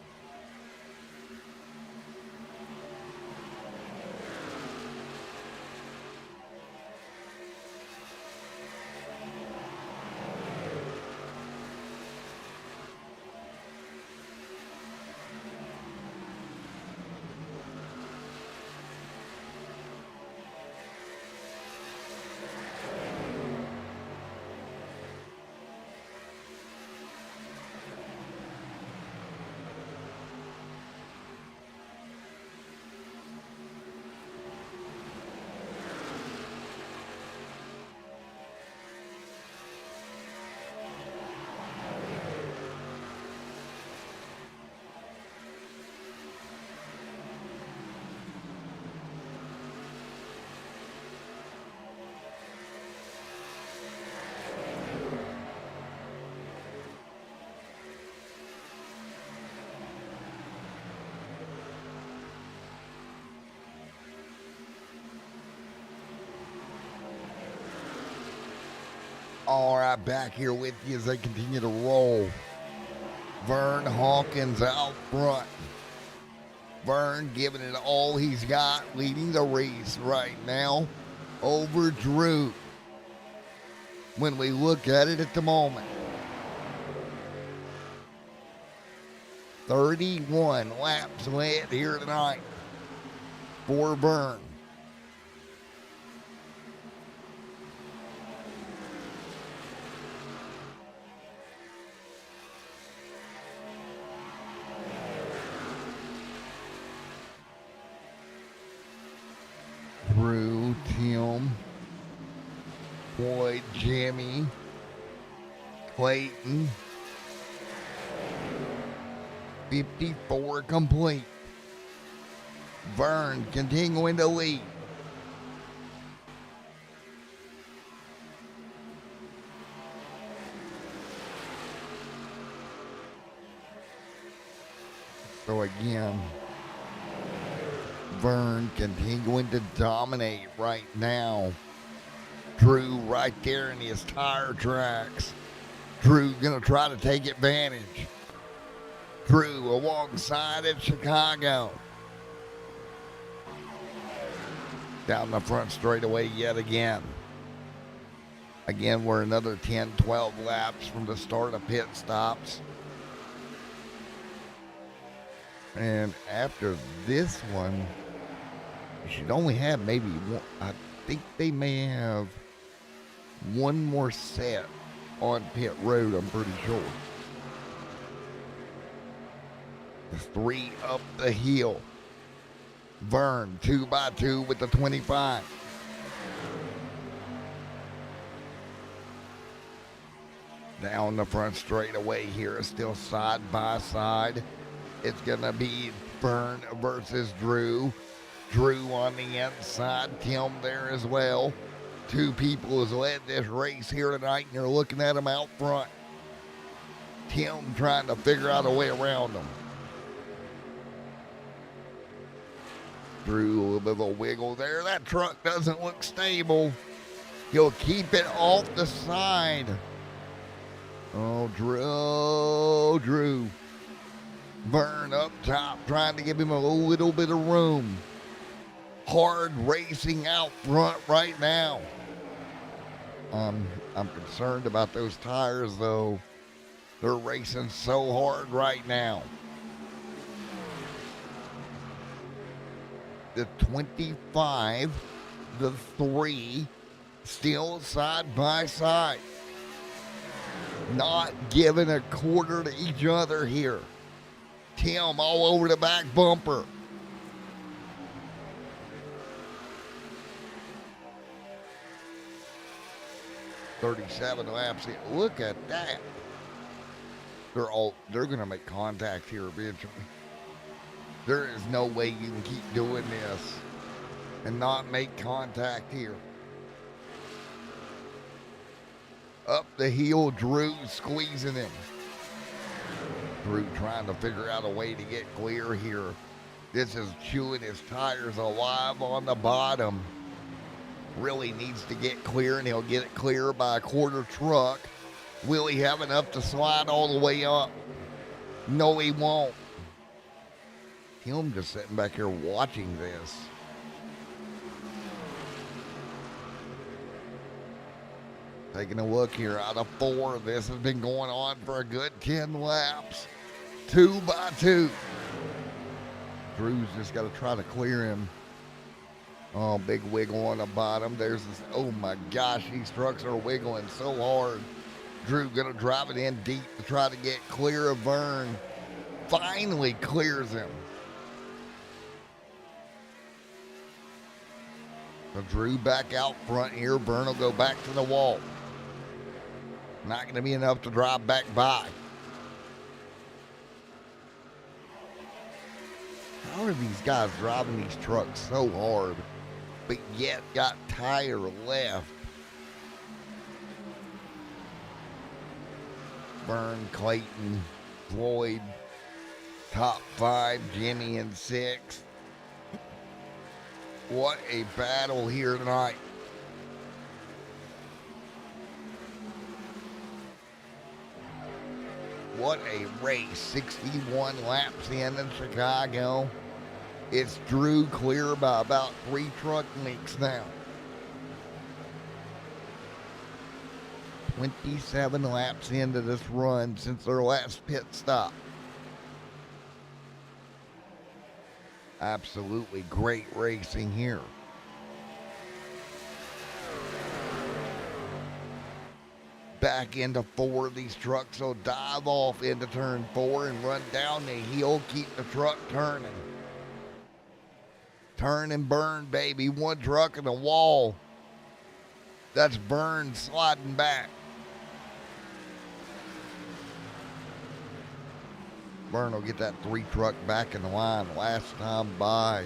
All right, back here with you as they continue to roll. Vern Hawkins out front. Vern giving it all he's got, leading the race right now over Drew. When we look at it at the moment, 31 laps led here tonight for Vern. Drew, Tim, Floyd, Jimmy, Clayton. 54 complete. Vern continuing to lead. So again, Vern continuing to dominate right now. Drew right there in his tire tracks. Drew gonna try to take advantage. Drew alongside at Chicago. Down the front straightaway yet again. Again, we're another 10, 12 laps from the start of pit stops. And after this one, you should only have maybe one. I think they may have one more set on pit road, I'm pretty sure. The 3 up the hill. Vern 2x2 with the 25. Down the front straightaway here, still side by side. It's gonna be Vern versus Drew. Drew on the inside, Tim there as well. Two people has led this race here tonight, and you're looking at them out front. Tim trying to figure out a way around them. Drew, a little bit of a wiggle there. That truck doesn't look stable. He'll keep it off the side. Oh, Drew. Vern up top, trying to give him a little bit of room. Hard racing out front right now. I'm concerned about those tires, though. They're racing so hard right now. The 25, the 3, still side by side. Not giving a quarter to each other here. Tim all over the back bumper. "37 laps in." Look at that. They're gonna make contact here eventually. There is no way you can keep doing this and not make contact here. Up the hill, Drew squeezing him. Drew trying to figure out a way to get clear here. This is chewing his tires alive on the bottom. Really needs to get clear, and he'll get it clear by a quarter truck. Will he have enough to slide all the way up? No, he won't. Tim just sitting back here watching this. Taking a look here, out of 4, this has been going on for a good 10 laps. 2 by 2. Drew's just got to try to clear him. Oh, big wiggle on the bottom. There's this, oh my gosh, these trucks are wiggling so hard. Drew gonna drive it in deep to try to get clear of Vern. Finally clears him. So Drew back out front here. Vern will go back to the wall. Not gonna be enough to drive back by. How are these guys driving these trucks so hard, but yet got tire left? Vern, Clayton, Floyd, top 5, Jimmy in 6th. What a battle here tonight. What a race. 61 laps in Chicago. It's Drew clear by about 3 truck lengths now. 27 laps into this run since their last pit stop. Absolutely great racing here. Back into 4 of these trucks will dive off into turn 4 and run down the hill, keep the truck turning. Turn and burn, baby. 1 truck in the wall. That's Vern sliding back. Vern will get that 3 truck back in the line. Last time by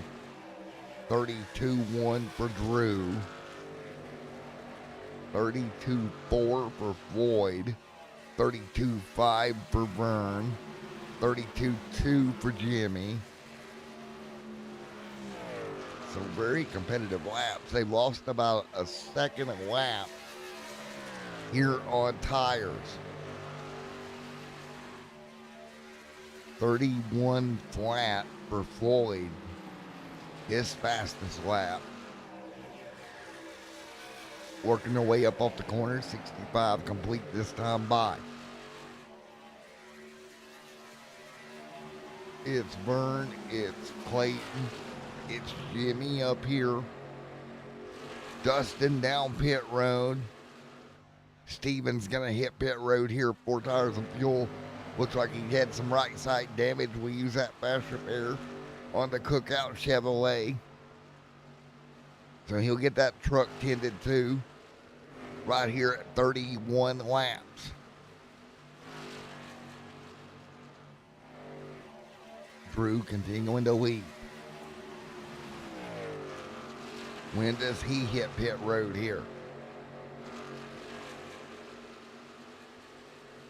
32-1 for Drew. 32-4 for Floyd. 32-5 for Vern. 32-2 for Jimmy. So very competitive laps. They've lost about a second a lap here on tires. 31 flat for Floyd, his fastest lap. Working their way up off the corner, 65 complete this time by. It's Vern, it's Clayton, it's Jimmy up here. Dustin down pit road. Steven's gonna hit pit road here, 4 tires and fuel. Looks like he had some right side damage. We use that fast repair on the Cookout Chevrolet. So he'll get that truck tended to right here at 31 laps. Drew continuing to lead. When does he hit pit road here?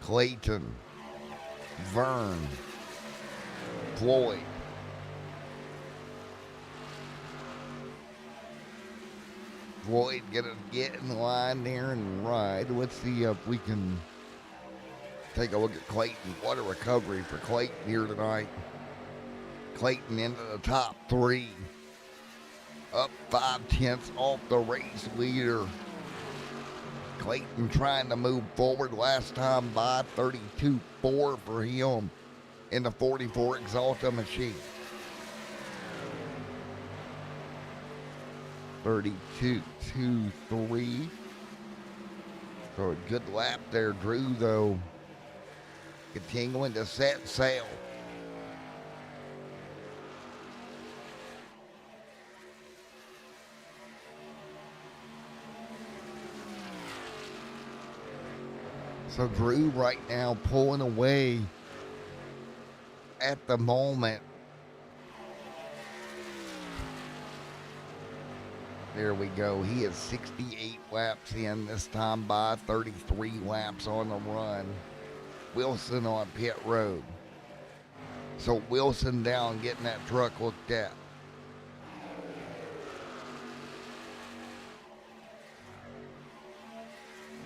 Clayton, Vern, Floyd. Floyd gonna get in line there and ride. Let's see if we can take a look at Clayton. What a recovery for Clayton here tonight. Clayton into the top 3. Up 5/10 off the race leader. Clayton trying to move forward last time by 32.4 for him in the 44 Exalta machine. 32.23. So a good lap there, Drew, though. Continuing to set sail. So Drew right now pulling away at the moment. There we go. He is 68 laps in this time by 33 laps on the run. Wilson on pit road. So Wilson down getting that truck looked at.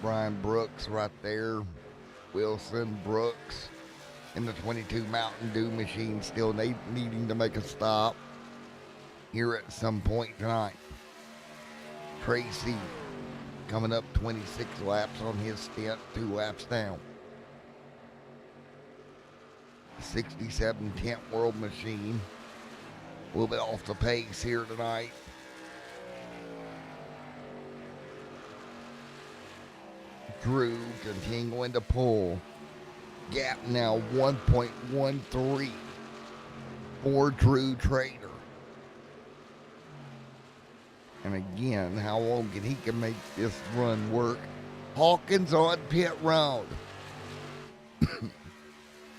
Brian Brooks right there. Wilson, Brooks in the 22 Mountain Dew machine still needing to make a stop here at some point tonight. Tracy coming up 26 laps on his stint, 2 laps down. 67 Tint World machine. A little bit off the pace here tonight. Drew continuing to pull. Gap now 1.13 for Drew Trader. And again, how long can he make this run work? Hawkins on pit road.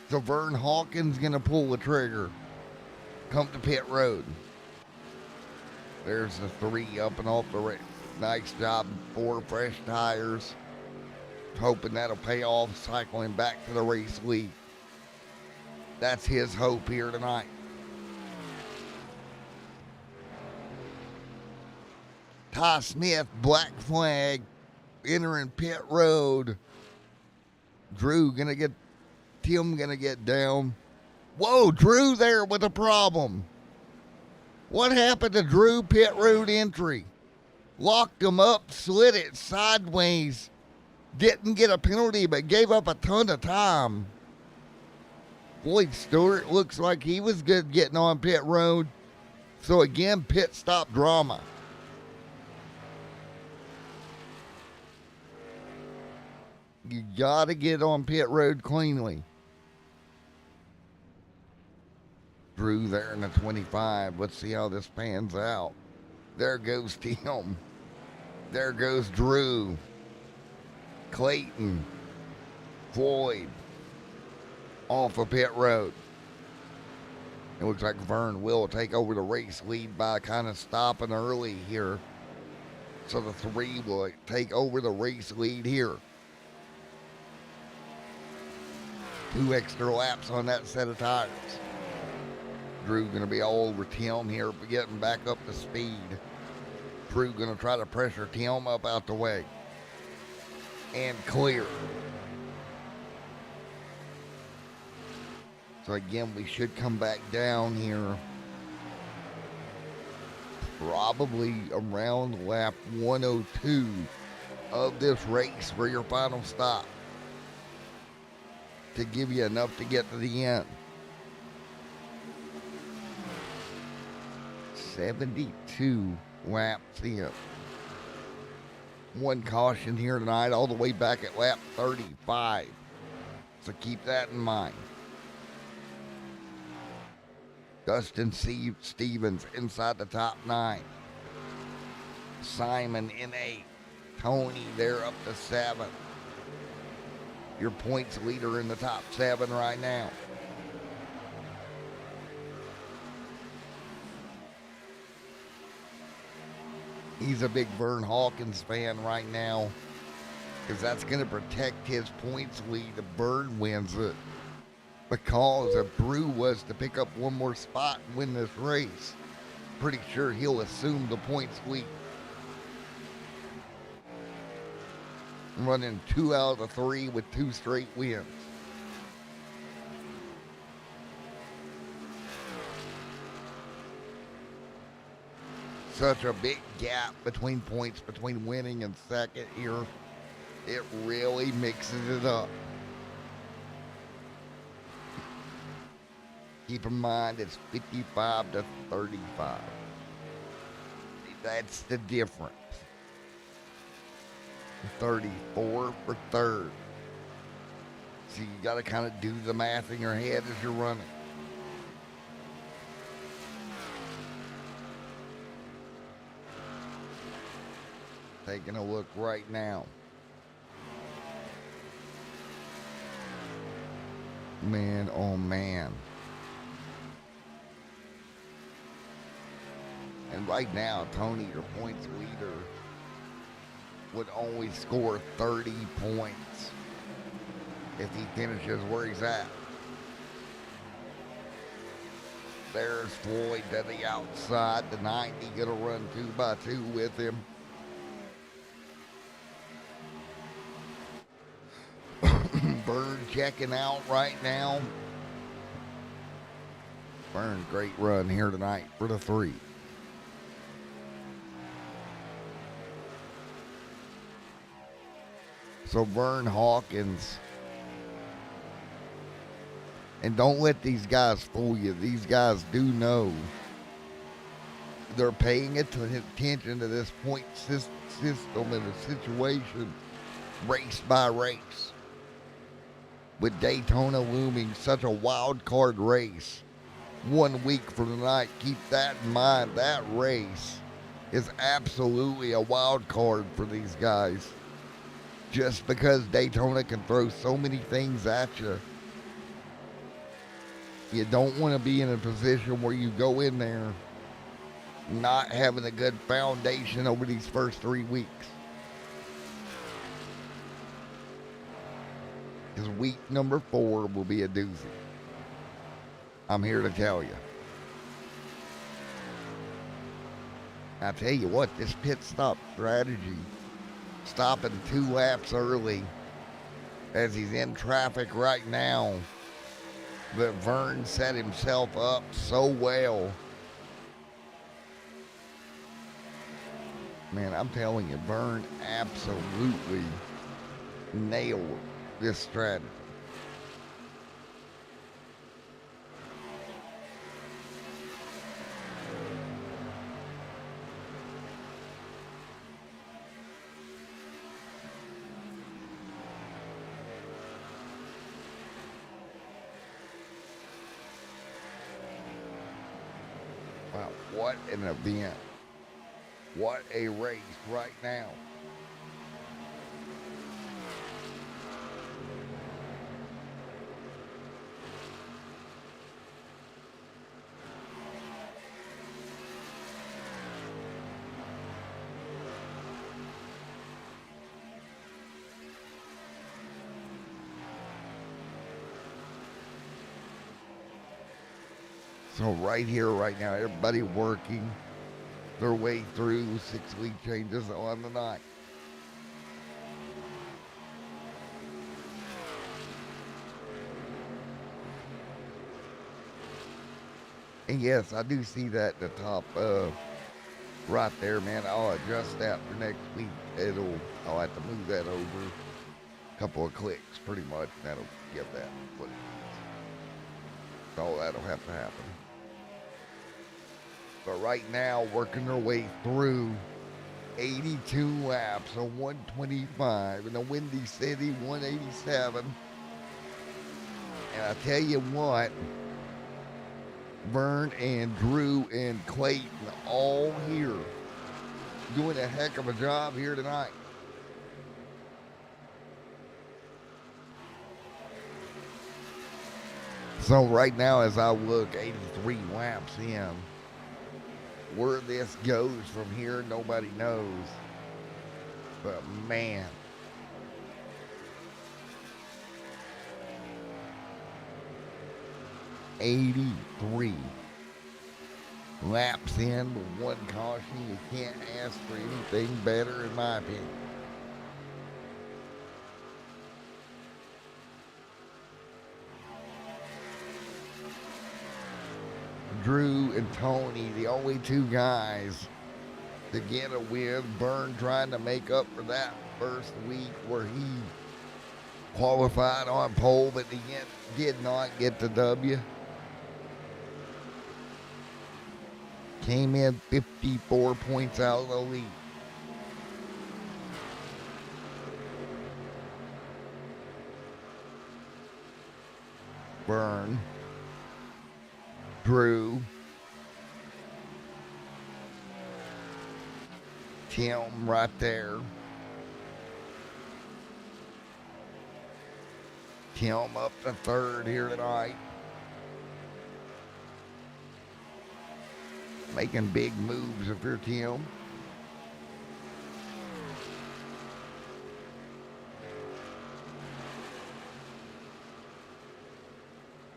So Vern Hawkins gonna pull the trigger. Come to pit road. There's the 3 up and off the race. Nice job, 4 fresh tires. Hoping that'll pay off, cycling back to the race lead. That's his hope here tonight. Ty Smith, black flag, entering pit road. Drew gonna get, Tim gonna get down. Whoa, Drew there with a problem. What happened to Drew pit road entry? Locked him up, slid it sideways. Didn't get a penalty, but gave up a ton of time. Floyd Stewart looks like he was good getting on pit road. So again, pit stop drama. You gotta get on pit road cleanly. Drew there in the 25. Let's see how this pans out. There goes Tim. There goes Drew. Clayton, Floyd, off of pit road. It looks like Vern will take over the race lead by kind of stopping early here. So the 3 will take over the race lead here. 2 extra laps on that set of tires. Drew gonna be all over Tim here, but getting back up to speed. Drew gonna try to pressure Tim up out the way. And clear. So again, we should come back down here probably around lap 102 of this race for your final stop to give you enough to get to the end. 72 laps in. 1 caution here tonight, all the way back at lap 35. So keep that in mind. Dustin Stevens inside the top 9. Simon in 8. Tony there up to 7. Your points leader in the top 7 right now. He's a big Vern Hawkins fan right now because that's going to protect his points lead if Vern wins it. Because if Drew was to pick up one more spot and win this race, pretty sure he'll assume the points lead. Running 2 out of 3 with 2 straight wins. Such a big gap between points between winning and second here. It really mixes it up. Keep in mind it's 55 to 35. That's the difference. 34 for third. So you got to kind of do the math in your head as you're running. Taking a look right now. Man, oh man. And right now, Tony, your points leader, would only score 30 points if he finishes where he's at. There's Floyd to the outside, the 90 gonna run 2x2 with him. Bird checking out right now. Burn, great run here tonight for the 3. So Vern Hawkins. And don't let these guys fool you. These guys do know. They're paying attention to this point system in a situation race by race. With Daytona looming such a wild card race 1 week from tonight, keep that in mind. That race is absolutely a wild card for these guys. Just because Daytona can throw so many things at you, you don't want to be in a position where you go in there not having a good foundation over these first 3 weeks. Because week number 4 will be a doozy. I'm here to tell you. I tell you what, this pit stop strategy, stopping 2 laps early as he's in traffic right now, but Vern set himself up so well. Man, I'm telling you, Vern absolutely nailed this strategy. Wow, what an event. What a race right now. So right here, right now, everybody working their way through 6-week changes on the night. And yes, I do see that at the top right there, man. I'll adjust that for next week. I'll have to move that over a couple of clicks pretty much. That'll give that what it is. So that'll have to happen. But right now, working their way through 82 laps on 125 in the Windy City 187. And I tell you what, Vern and Drew and Clayton all here doing a heck of a job here tonight. So right now, as I look 83 laps in, Where this goes from here, nobody knows. But man, 83 laps in with one caution. You can't ask for anything better, in my opinion. Drew and Tony, the only two guys to get a win. Byrne trying to make up for that first week where he qualified on pole, but he did not get the W. Came in 54 points out of the lead. Byrne, Drew, Tim right there. Tim up to third here tonight. Making big moves if you're Tim.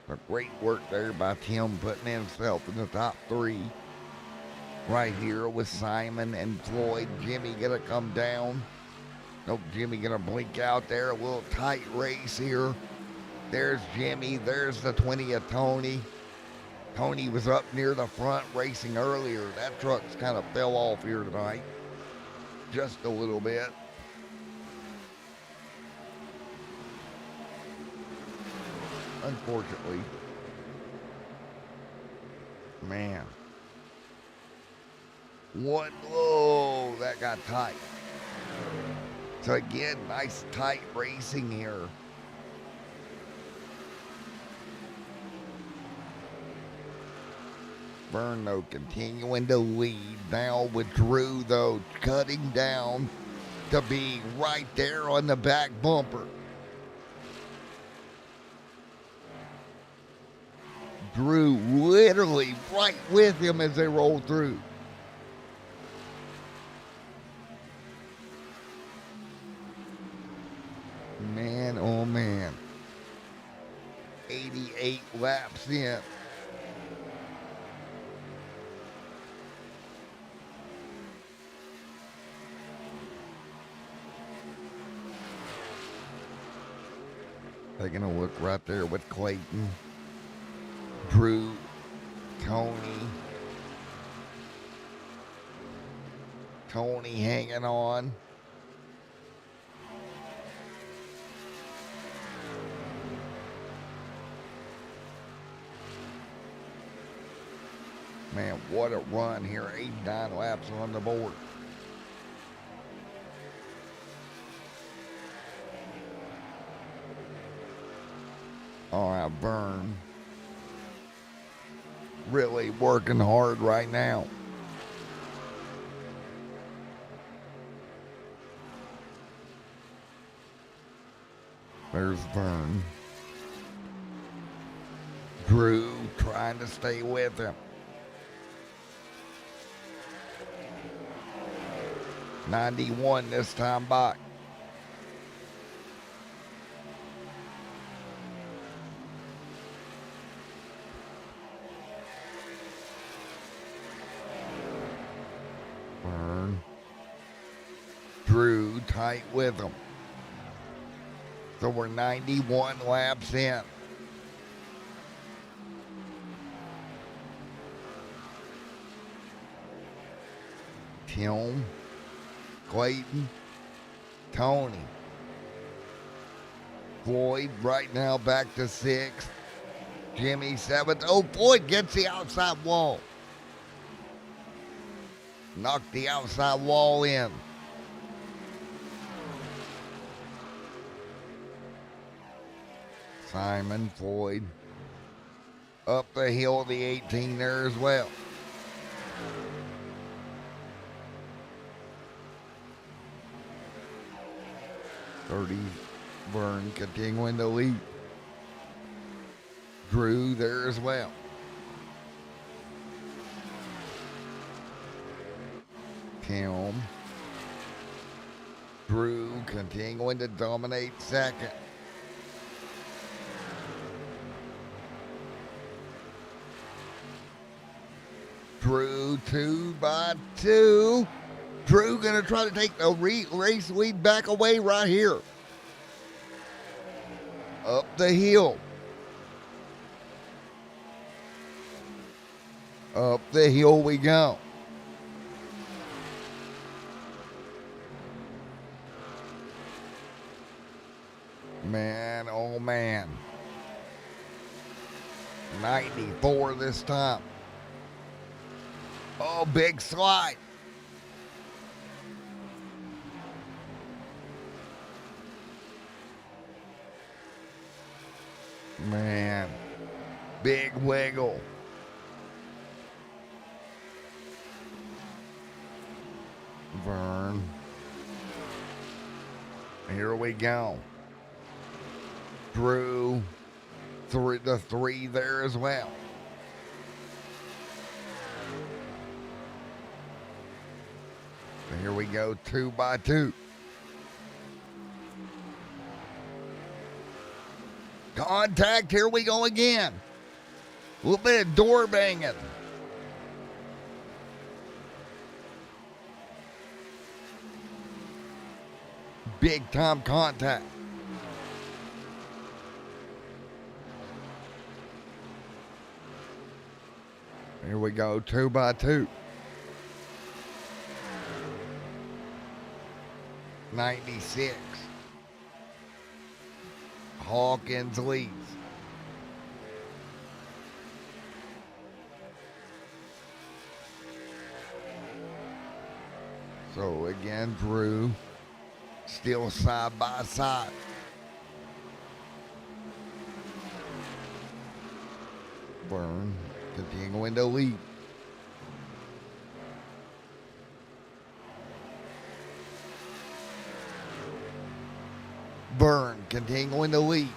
But great work there by Tim putting himself in the top three. Right here with Simon and Floyd. Jimmy gonna come down. Nope, Jimmy gonna blink out there. A little tight race here. There's Jimmy. There's the 20 of Tony. Tony was up near the front racing earlier. That truck's kind of fell off here tonight. Just a little bit. Unfortunately. Man. One, whoa, that got tight. So again, nice tight racing here. Byrne, though, continuing to lead. Now with Drew, though, cutting down to be right there on the back bumper. Drew literally right with him as they roll through. Man, oh man. 88 laps in. Taking a look right there with Clayton, Drew, Tony. Tony hanging on. Man, what a run here. 89 laps on the board. All right, Byrne. Really working hard right now. There's Byrne. Drew trying to stay with him. 91 this time back. Byrne. Drew tight with him. So we're 91 laps in. Tim, Clayton, Tony. Floyd right now back to 6th. Jimmy 7th. Oh, Floyd gets the outside wall. Knocked the outside wall in. Simon, Floyd. Up the hill of the 18 there as well. Byrne continuing to lead. Drew there as well. Tim. Drew continuing to dominate second. Drew 2 by 2. Drew gonna try to take the race lead back away right here. Up the hill. Up the hill we go. Man, oh man. 94 this time. Oh, big slide. Man, big wiggle. Vern. Here we go. Drew, the 3 there as well. And here we go, 2 by 2. Contact, here we go again. A little bit of door banging. Big time contact. Here we go, 2 by 2. 96. Hawkins leads. So again, Drew still side by side. Burn continuing to lead. Burn continuing to lead.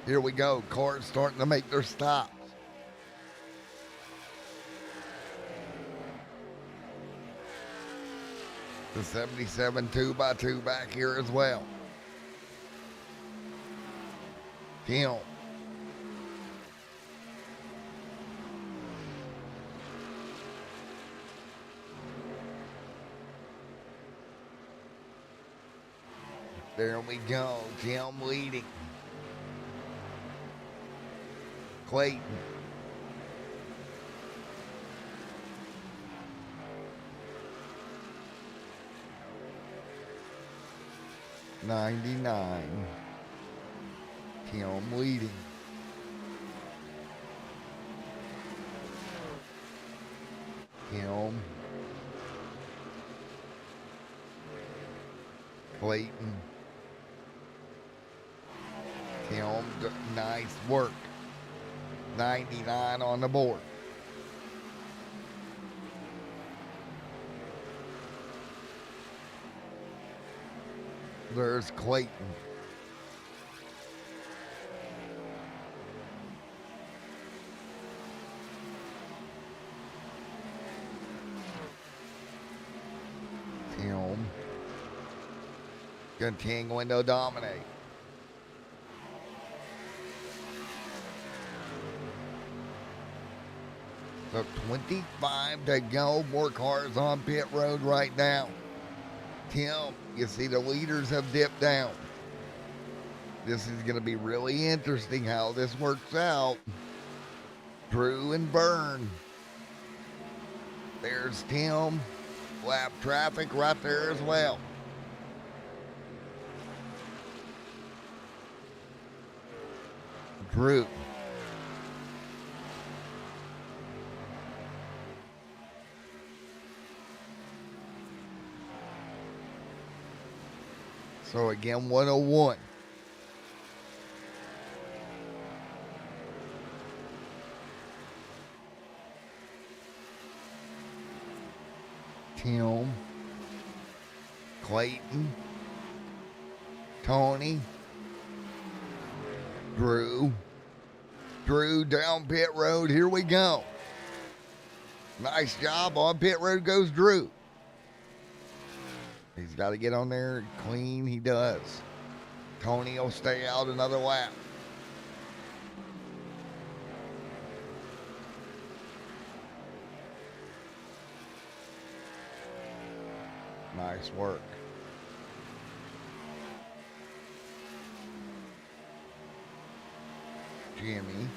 Here we go. Cars starting to make their stops. The 77 2 by 2 back here as well. Tim. There we go. Tim leading. Clayton. '99. Tim leading. Tim. Clayton. Tim, nice work. 99 on the board. There's Clayton. Tim continuing to dominate. So 25 to go. More cars on pit road right now. Tim, you see the leaders have dipped down. This is going to be really interesting how this works out. Drew and Byrne. There's Tim. Lap traffic right there as well. Drew. So again, 101. Tim, Clayton, Tony, Drew down pit road. Here we go. Nice job. On pit road goes Drew. He's got to get on there clean. He does. Tony will stay out another lap. Nice work. Jimmy.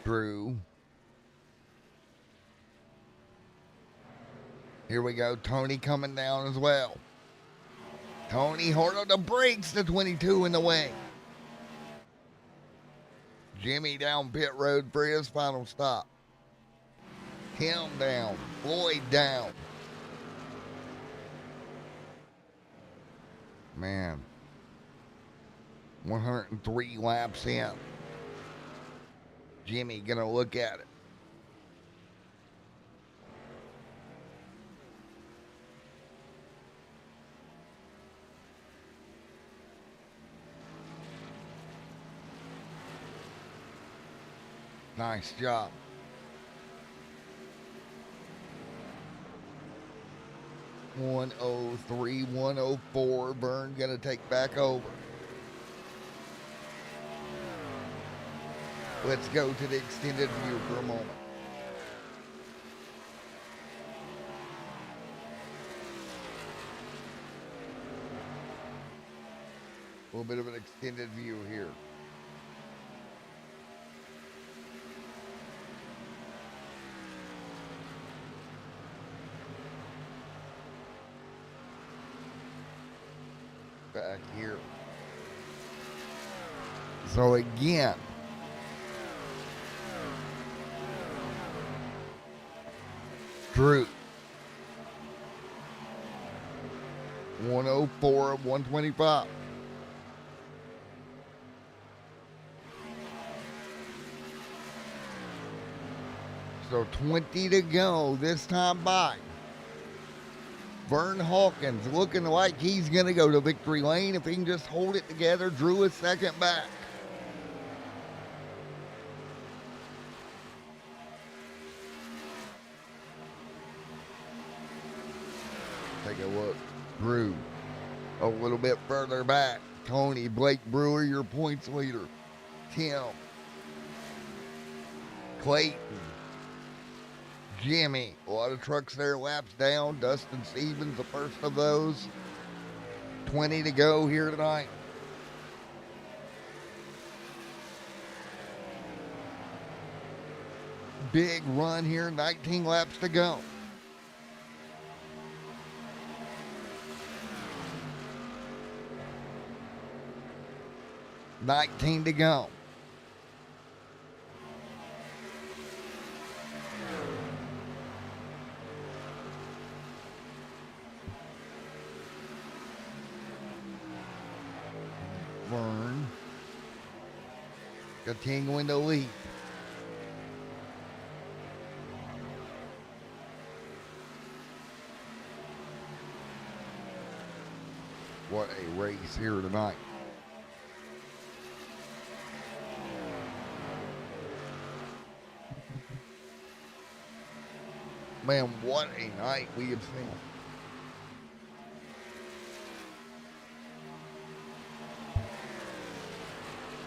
Drew. Here we go. Tony coming down as well. Tony hard on the brakes. The 22 in the way. Jimmy down pit road for his final stop. Tim down. Floyd down. Man. 103 laps in. Jimmy gonna look at it. Nice job. .103, 104. Vern gonna take back over. Let's go to the extended view for a moment. A little bit of an extended view here. Back here. So again, Drew 104 of 125. So 20 to go this time by. Vern Hawkins looking like he's going to go to victory lane if he can just hold it together. Drew a second back. Take a look. Drew a little bit further back. Tony, Blake Brewer, your points leader. Tim. Clayton. Jimmy, a lot of trucks there, laps down. Dustin Stevens, the first of those. 20 to go here tonight. Big run here, 19 laps to go. $19 to go. Vern continuing to lead. What a race here tonight. Man, what a night we have seen.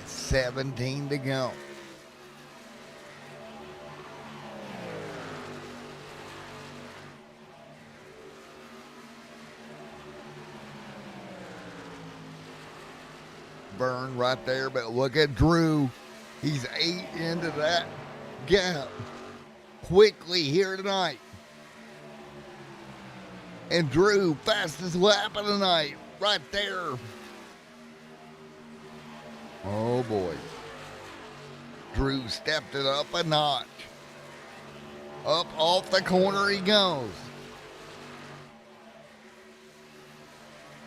$17 to go. Vern right there, but look at Drew. He's 8 into that gap quickly here tonight. And Drew, fastest lap of the night, right there. Oh boy. Drew stepped it up a notch. Up off the corner he goes.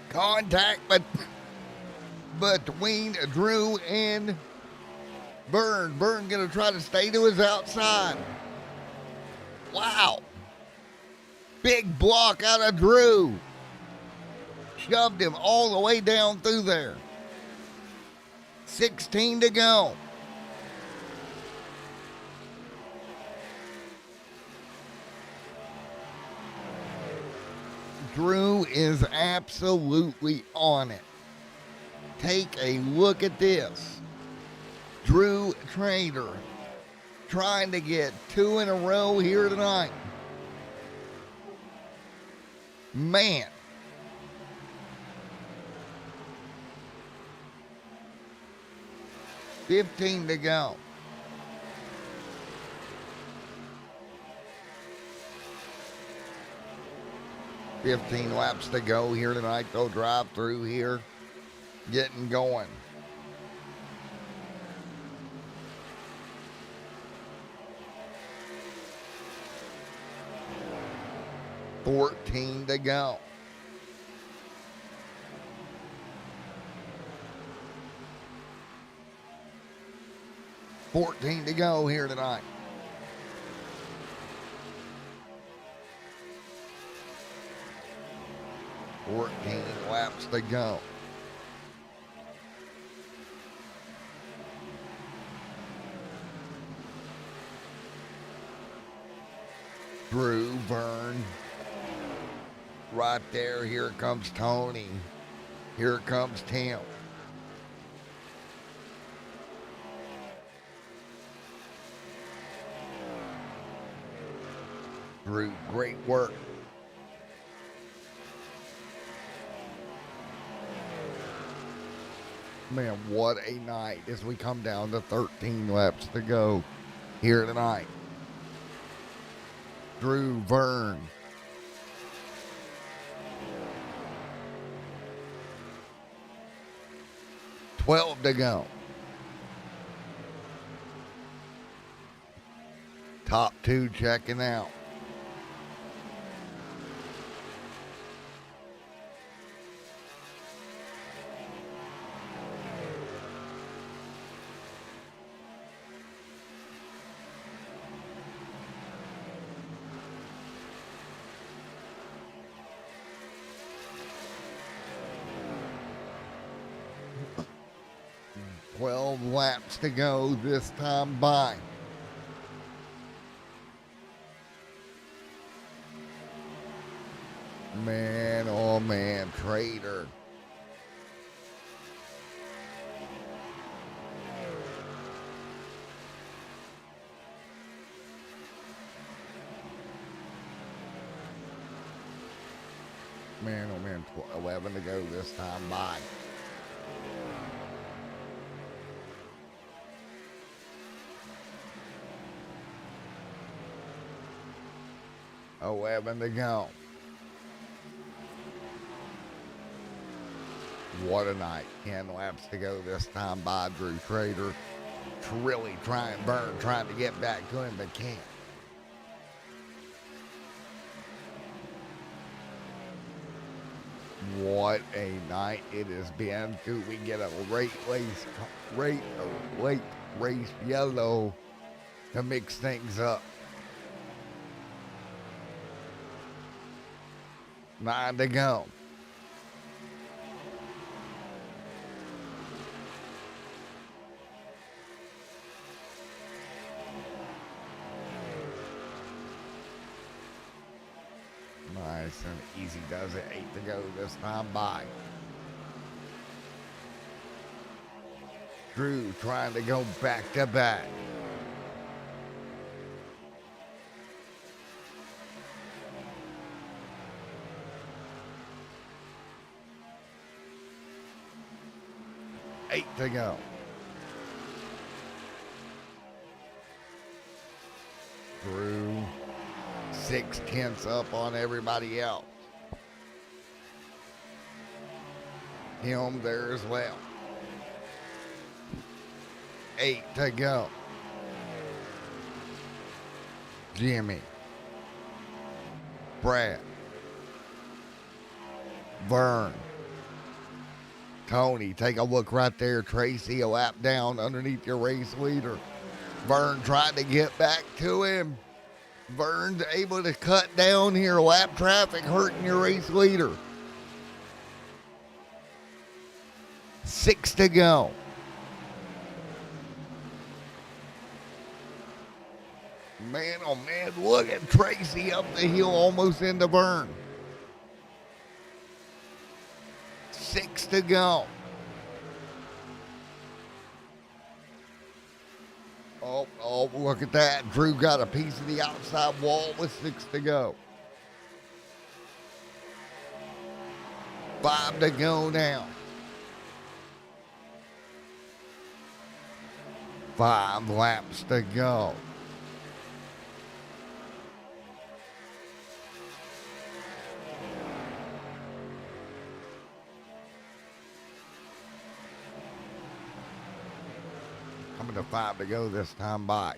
Contact between Drew and Vern. Vern gonna try to stay to his outside. Wow. Big block out of Drew. Shoved him all the way down through there. 16 to go. Drew is absolutely on it. Take a look at this. Drew Trader trying to get 2 in a row here tonight. Man. $15 to go. $15 laps to go here tonight. They'll drive through here. Getting going. $14 to go. $14 to go here tonight. $14 laps to go. Drew, Vern, right there. Here comes Tony. Here comes Tim. Drew, great work. Man, what a night as we come down to 13 laps to go here tonight. Drew, Vern. $12 to go. Top 2 checking out. Laps to go this time by. Man, oh man, Trader. Man, oh man, 11 to go this time by. $11 to go. What a night. 10 laps to go this time by Drew Trader. Really trying to get back to him, but can't. What a night it has been. Could we get a late race yellow to mix things up? 9 to go. Nice and easy does it. 8 to go this time by. Drew trying to go back to back. To go. Drew 6/10 up on everybody else. Him there as well. 8 to go. Jimmy. Brad. Vern. Tony, take a look right there. Tracy, a lap down underneath your race leader. Vern trying to get back to him. Vern's able to cut down here. Lap traffic hurting your race leader. 6 to go. Man, oh man, look at Tracy up the hill almost into Vern. to go. Oh, look at that. Drew got a piece of the outside wall with 6 to go. 5 to go now. 5 laps to go. Coming to 5 to go this time by.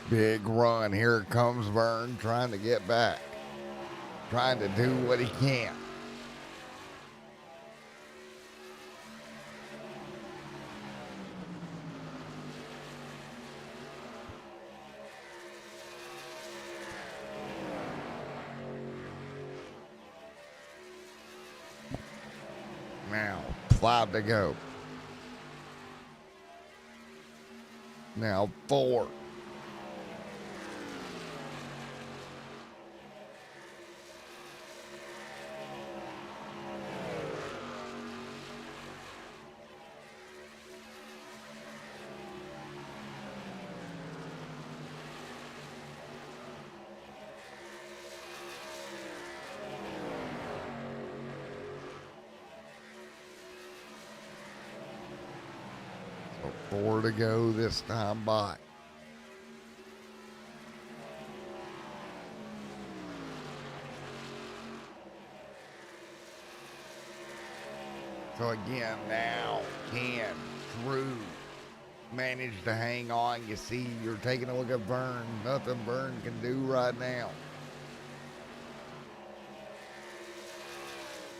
Big run. Here comes Vern trying to get back. Trying to do what he can. Now, 5 to go. Now, 4. So 4 to go this time by. So again, now can Drew manage to hang on? You see, you're taking a look at Vern. Nothing Vern can do right now.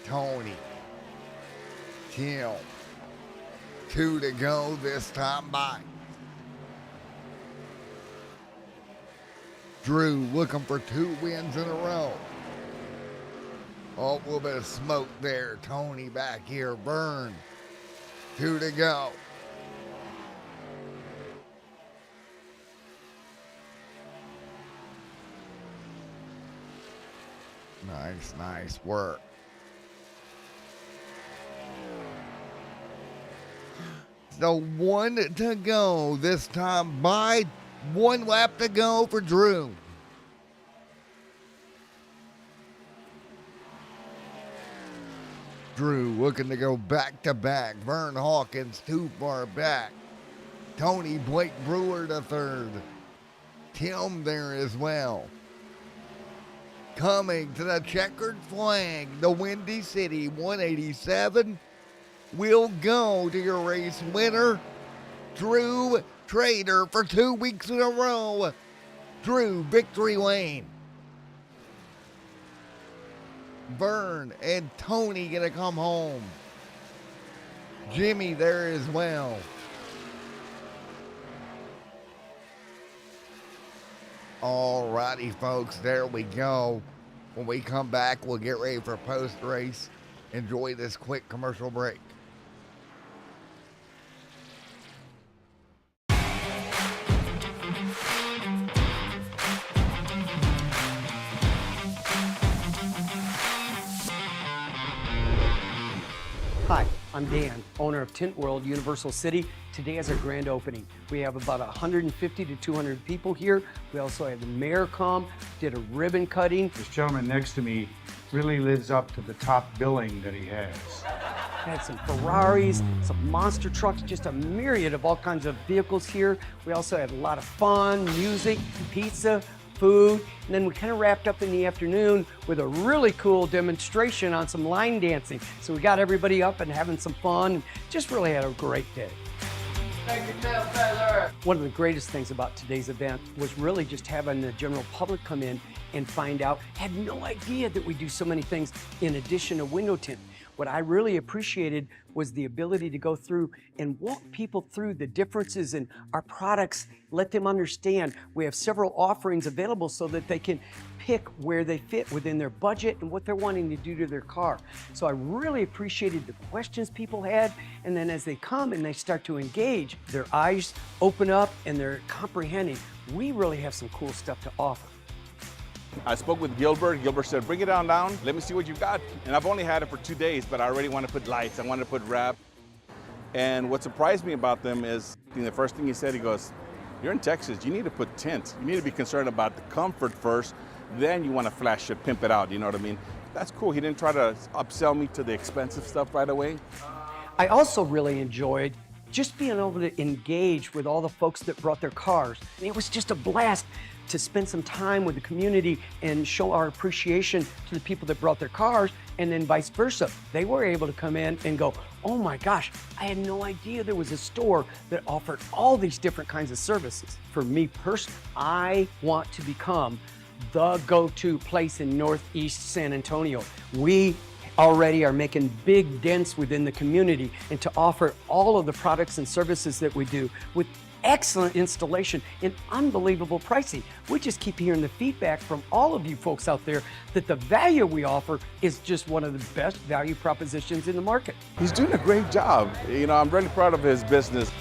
Tony, Tim, 2 to go this time by. Drew looking for 2 wins in a row. Oh, a little bit of smoke there. Tony back here. Vern, 2 to go. Nice work. So 1 to go this time by. 1 lap to go for Drew. Drew looking to go back to back. Vern Hawkins too far back. Tony Blake Brewer to 3rd. Tim there as well. Coming to the checkered flag, the Windy City 187 will go to your race winner, Drew Trader, for 2 weeks in a row. Drew Victory Lane. Vern and Tony gonna come home. Jimmy there as well. Alrighty, folks, there we go. When we come back, we'll get ready for post-race. Enjoy this quick commercial break. Hi, I'm Dan, owner of Tint World Universal City. Today is our grand opening. We have about 150 to 200 people here. We also had the mayor come, did a ribbon cutting. This gentleman next to me really lives up to the top billing that he has. Had some Ferraris, some monster trucks, just a myriad of all kinds of vehicles here. We also had a lot of fun, music, pizza, food, and then we kind of wrapped up in the afternoon with a really cool demonstration on some line dancing. So we got everybody up and having some fun, and just really had a great day. Thank you, tail feather. One of the greatest things about today's event was really just having the general public come in and find out. Had no idea that we do so many things in addition to window tint. What I really appreciated was the ability to go through and walk people through the differences in our products, let them understand we have several offerings available so that they can pick where they fit within their budget and what they're wanting to do to their car. So I really appreciated the questions people had, and then as they come and they start to engage, their eyes open up and they're comprehending. We really have some cool stuff to offer. I spoke with Gilbert. Gilbert said, bring it down. Let me see what you got. And I've only had it for 2 days, but I already want to put lights. I want to put wrap. And what surprised me about them is the first thing he said, he goes, you're in Texas, you need to put tint. You need to be concerned about the comfort first, then you want to flash it, pimp it out, you know what I mean? That's cool. He didn't try to upsell me to the expensive stuff right away. I also really enjoyed just being able to engage with all the folks that brought their cars. And it was just a blast to spend some time with the community and show our appreciation to the people that brought their cars, and then vice versa. They were able to come in and go, oh my gosh, I had no idea there was a store that offered all these different kinds of services. For me personally, I want to become the go-to place in Northeast San Antonio. We already are making big dents within the community, and to offer all of the products and services that we do with excellent installation and unbelievable pricing. We just keep hearing the feedback from all of you folks out there that the value we offer is just one of the best value propositions in the market. He's doing a great job. You know, I'm really proud of his business.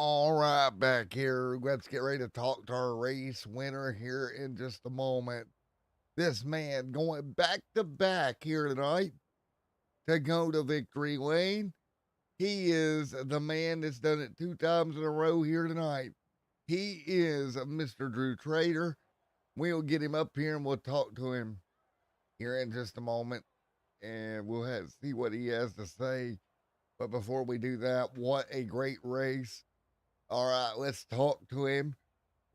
All right, back here. Let's get ready to talk to our race winner here in just a moment. This man going back to back here tonight to go to victory lane. He is the man that's done it 2 times in a row here tonight. He is Mr. Drew Trader. We'll get him up here and we'll talk to him here in just a moment, and we'll see what he has to say. But before we do that, what a great race. All right, let's talk to him.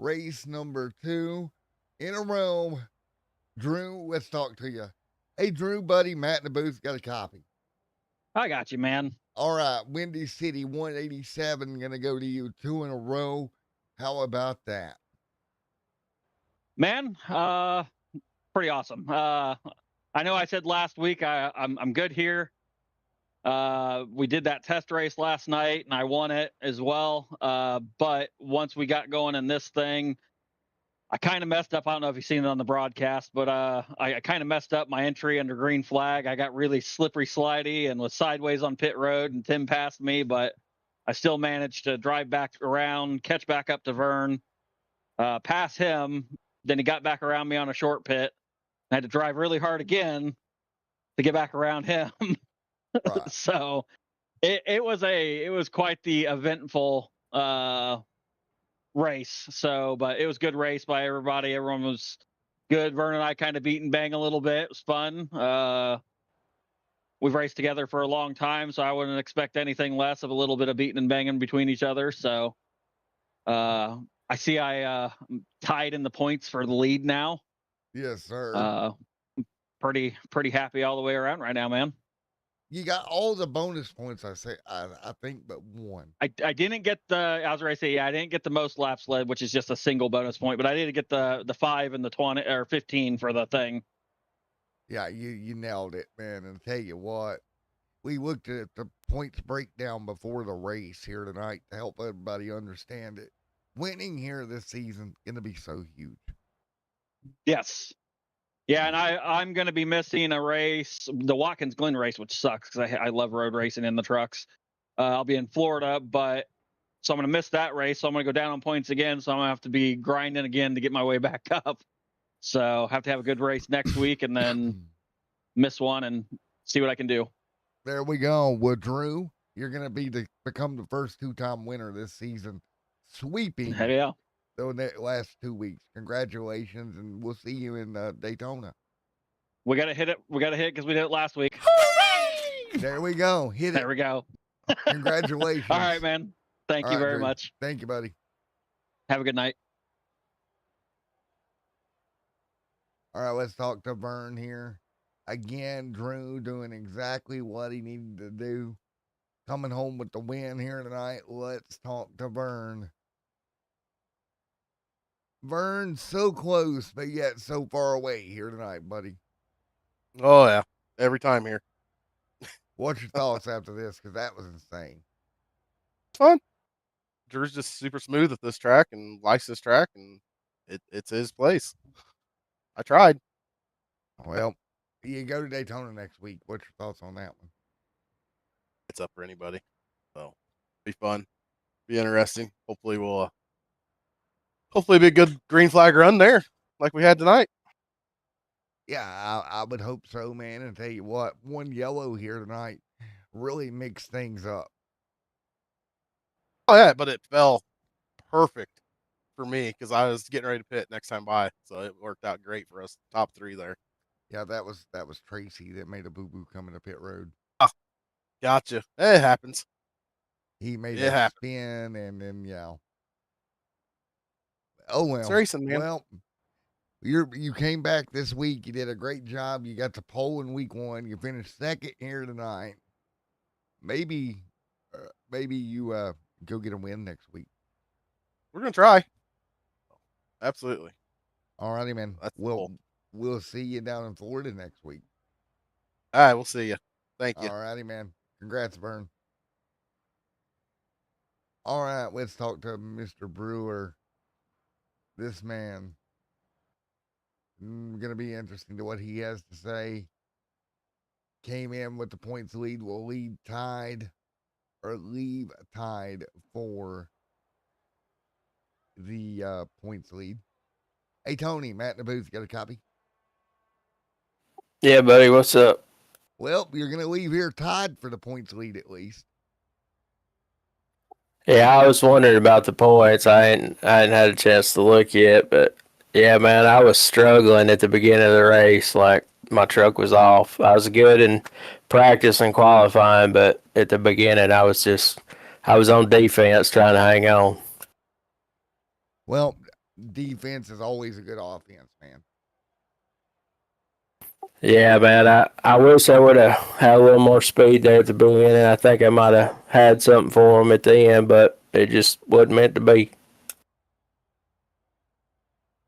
Race number 2 in a row. Drew, let's talk to you. Hey, Drew, buddy, Matt in the booth got a copy. I got you, man. All right, Windy City 187 going to go to you 2 in a row. How about that? Man, pretty awesome. I know I said last week I'm good here. We did that test race last night and I won it as well. But once we got going in this thing, I kind of messed up. I don't know if you've seen it on the broadcast, but I kind of messed up my entry under green flag. I got really slippery slidey and was sideways on pit road, and Tim passed me, but I still managed to drive back around, catch back up to Vern, pass him. Then he got back around me on a short pit. I had to drive really hard again to get back around him. Right. So it was quite the eventful race. So, but it was good race by everybody. Everyone was good. Vern and I kind of beat and bang a little bit. It was fun. We've raced together for a long time, so I wouldn't expect anything less of a little bit of beating and banging between each other. So I see I tied in the points for the lead now. Yes, sir. Pretty happy all the way around right now, man. You got all the bonus points, I think, but one. I didn't get I was ready to say, yeah, I didn't get the most laps led, which is just a single bonus point, but I did get the 5 and the 20 or 15 for the thing. Yeah, you nailed it, man. And tell you what, we looked at the points breakdown before the race here tonight to help everybody understand it. Winning here this season gonna be so huge. Yes. Yeah, and I'm going to be missing a race, the Watkins Glen race, which sucks because I love road racing in the trucks. I'll be in Florida, but so I'm going to miss that race. So I'm going to go down on points again. So I'm going to have to be grinding again to get my way back up. So have to have a good race next week and then miss one and see what I can do. There we go. Well, Drew, you're gonna become the first 2-time winner this season, sweeping Hell yeah. the last 2 weeks. Congratulations, and we'll see you in Daytona. We got to hit it. We got to hit it because we did it last week. There we go. Hit it. There we go. Congratulations. All right, man. Thank you very much. Thank you, buddy. Have a good night. All right, let's talk to Vern here. Again, Drew doing exactly what he needed to do. Coming home with the win here tonight. Let's talk to Vern. Vern, so close, but yet so far away here tonight, buddy. Oh, yeah. Every time here. What's your thoughts after this? Because that was insane. It's fun. Drew's just super smooth at this track and likes this track, and it's his place. I tried. Well, you go to Daytona next week. What's your thoughts on that one? It's up for anybody. So, be fun. Be interesting. Hopefully we'll hopefully be a good green flag run there like we had tonight. Yeah, I would hope so, man. And tell you what, one yellow here tonight really mixed things up. Oh yeah, but it fell perfect for me because I was getting ready to pit next time by, so it worked out great for us. Top 3 there. Yeah, that was Tracy that made a boo boo coming to pit road. Oh, gotcha. It happens. He made a spin and then oh well. It's racing, man. Well, you came back this week. You did a great job. You got the pole in week 1. You finished second here tonight. Maybe you go get a win next week. We're gonna try. Absolutely. All righty, man. That's cool. We'll see you down in Florida next week. All right, we'll see you. Thank you. All righty, man. Congrats, Vern. All right, let's talk to Mr. Brewer. This man, going to be interesting to what he has to say. Came in with the points lead, will leave tied for the points lead. Hey, Tony, Matt in the booth, got a copy? Yeah, buddy, what's up? Well, you're going to leave here tied for the points lead at least. Yeah, I was wondering about the points. I hadn't had a chance to look yet, but yeah, man, I was struggling at the beginning of the race. Like my truck was off. I was good in practice and qualifying, but at the beginning, I was on defense trying to hang on. Well, defense is always a good offense, man. Yeah, man, I wish I would have had a little more speed there at the beginning. I think I might have had something for him at the end, but it just wasn't meant to be.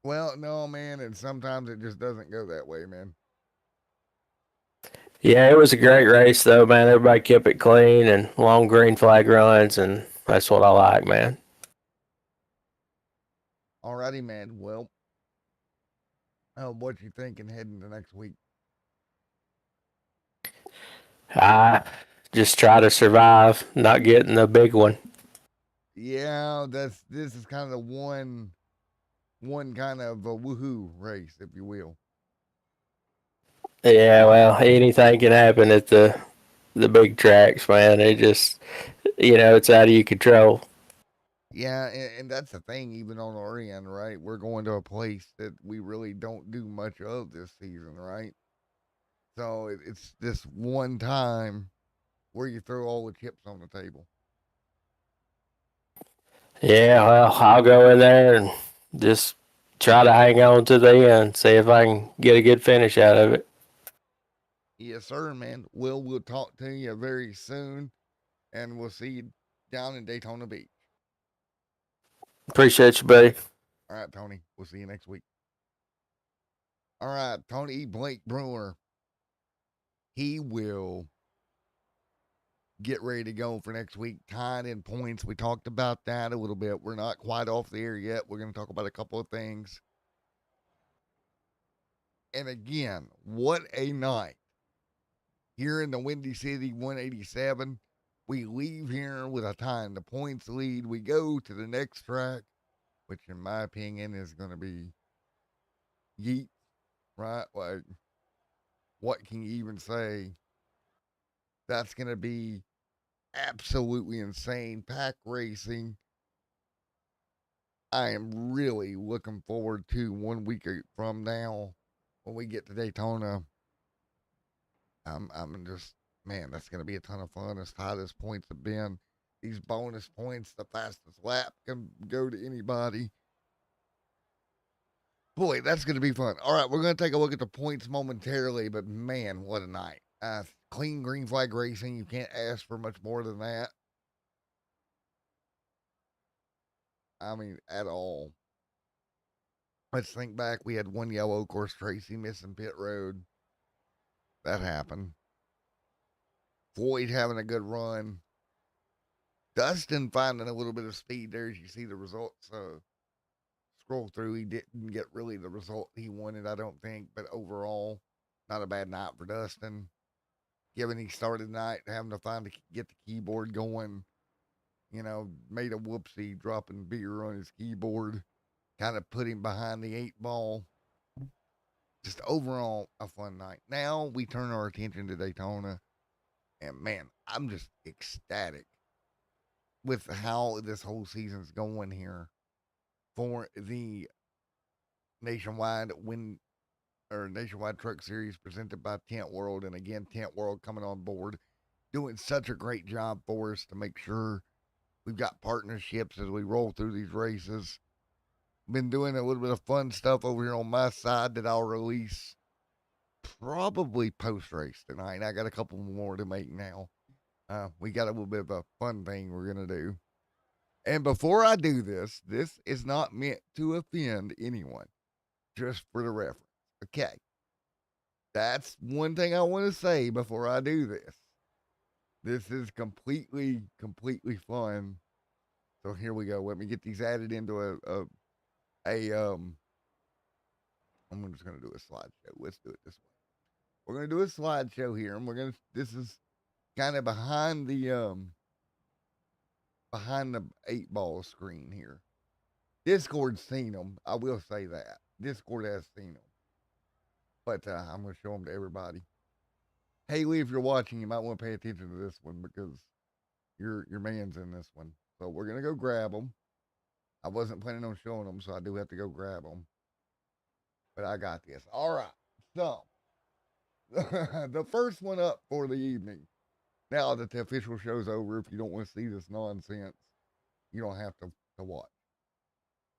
Well, no, man, and sometimes it just doesn't go that way, man. Yeah, it was a great race, though, man. Everybody kept it clean and long green flag runs, and that's what I like, man. Alrighty, man. Well, what you thinking heading to next week? I just try to survive, not getting the big one. Yeah, this is kind of the one kind of a woohoo race, if you will. Yeah, well, anything can happen at the big tracks, man. It just, it's out of your control. Yeah, and that's the thing, even on our end, right? We're going to a place that we really don't do much of this season, right? So it's this one time where you throw all the chips on the table. Yeah, well, I'll go in there and just try to hang on to the end, see if I can get a good finish out of it. Yes, sir, man. We'll talk to you very soon, and we'll see you down in Daytona Beach. Appreciate you, buddy. All right, Tony. We'll see you next week. All right, Tony Blake Brewer. He will get ready to go for next week. Tied in points. We talked about that a little bit. We're not quite off the air yet. We're going to talk about a couple of things. And again, what a night here in the Windy City 187. We leave here with a tie in the points lead. We go to the next track, which in my opinion is going to be Yeet, right? Like, what can you even say? That's going to be absolutely insane. Pack racing. I am really looking forward to 1 week from now when we get to Daytona. I'm just, man, that's going to be a ton of fun as tight as points have been. These bonus points, the fastest lap can go to anybody. Boy, that's going to be fun. All right, we're going to take a look at the points momentarily, but man, what a night. Clean green flag racing. You can't ask for much more than that. I mean, at all. Let's think back. We had one yellow, of course, Tracy missing pit road. That happened. Floyd having a good run. Dustin finding a little bit of speed there as you see the results. Scroll through, he didn't get really the result he wanted, I don't think. But overall, not a bad night for Dustin. Given he started the night having to get the keyboard going, made a whoopsie dropping beer on his keyboard, kind of put him behind the 8 ball. Just overall a fun night. Now we turn our attention to Daytona, and man, I'm just ecstatic with how this whole season's going here for the nationwide nationwide truck series presented by Tint World. And again, Tint World coming on board, doing such a great job for us to make sure we've got partnerships as we roll through these races. Been doing a little bit of fun stuff over here on my side that I'll release probably post race tonight. I got a couple more to make now. We got a little bit of a fun thing we're going to do. And before I do this, this is not meant to offend anyone, just for the reference. Okay. That's one thing I want to say before I do this. This is completely fun. So here we go. Let me get these added into I'm just gonna do a slideshow. Let's do it this way. We're gonna do a slideshow here, and this is kind of behind the 8 ball screen here. Discord's seen them. I will say that. Discord has seen them. But I'm going to show them to everybody. Haley, if you're watching, you might want to pay attention to this one because your man's in this one. So we're going to go grab them. I wasn't planning on showing them, so I do have to go grab them. But I got this. All right. So, the first one up for the evening. Now that the official show's over, if you don't want to see this nonsense, you don't have to watch.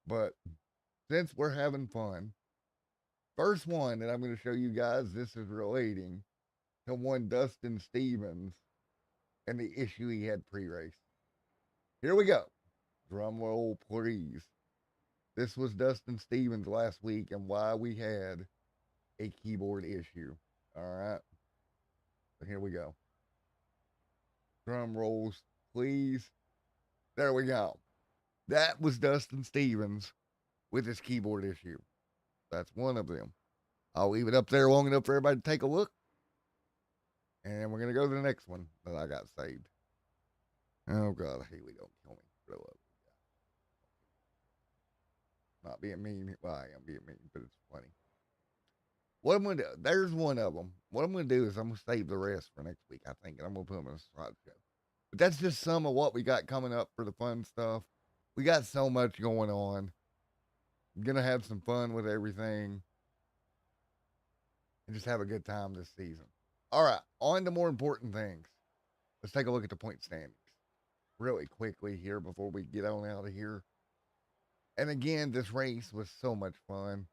But since we're having fun, first one that I'm going to show you guys, this is relating to one Dustin Stevens and the issue he had pre-race. Here we go. Drum roll, please. This was Dustin Stevens last week and why we had a keyboard issue. All right. So here we go. Drum rolls, please. There we go. That was Dustin Stevens with his keyboard issue. That's one of them. I'll leave it up there long enough for everybody to take a look. And we're going to go to the next one that I got saved. Oh, God. Haley, don't kill me. Grow up. Not being mean. Well, I am being mean, but it's funny. What I'm gonna do, there's one of them. What I'm gonna do is I'm gonna save the rest for next week, I think, and I'm gonna put them in a slideshow. But that's just some of what we got coming up for the fun stuff. We got so much going on. I'm gonna have some fun with everything and just have a good time this season. All right, on to more important things. Let's take a look at the point standings really quickly here before we get on out of here. And again, this race was so much fun.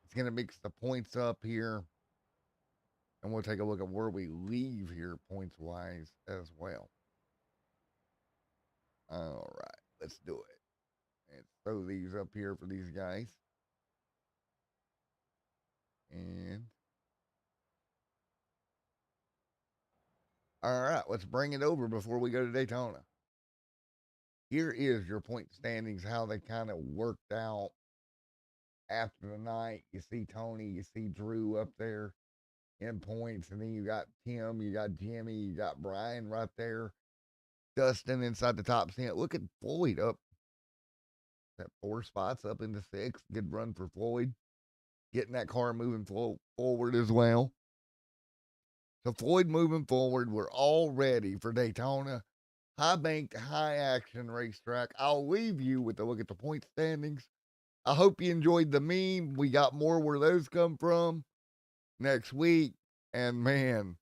It's going to mix the points up here. And we'll take a look at where we leave here points wise as well. All right, let's do it. And throw these up here for these guys. And all right, let's bring it over before we go to Daytona. Here is your point standings, how they kind of worked out after the night. You see Tony, you see Drew up there in points, and then you got Tim, you got Jimmy, you got Brian right there. Dustin inside the top 10. Look at Floyd up that 4 spots up into 6. Good run for Floyd. Getting that car moving forward as well. So Floyd moving forward. We're all ready for Daytona. High banked, high action racetrack. I'll leave you with a look at the point standings. I hope you enjoyed the meme. We got more where those come from next week. And man,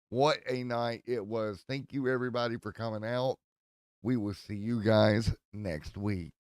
what a night it was. Thank you everybody for coming out. We will see you guys next week.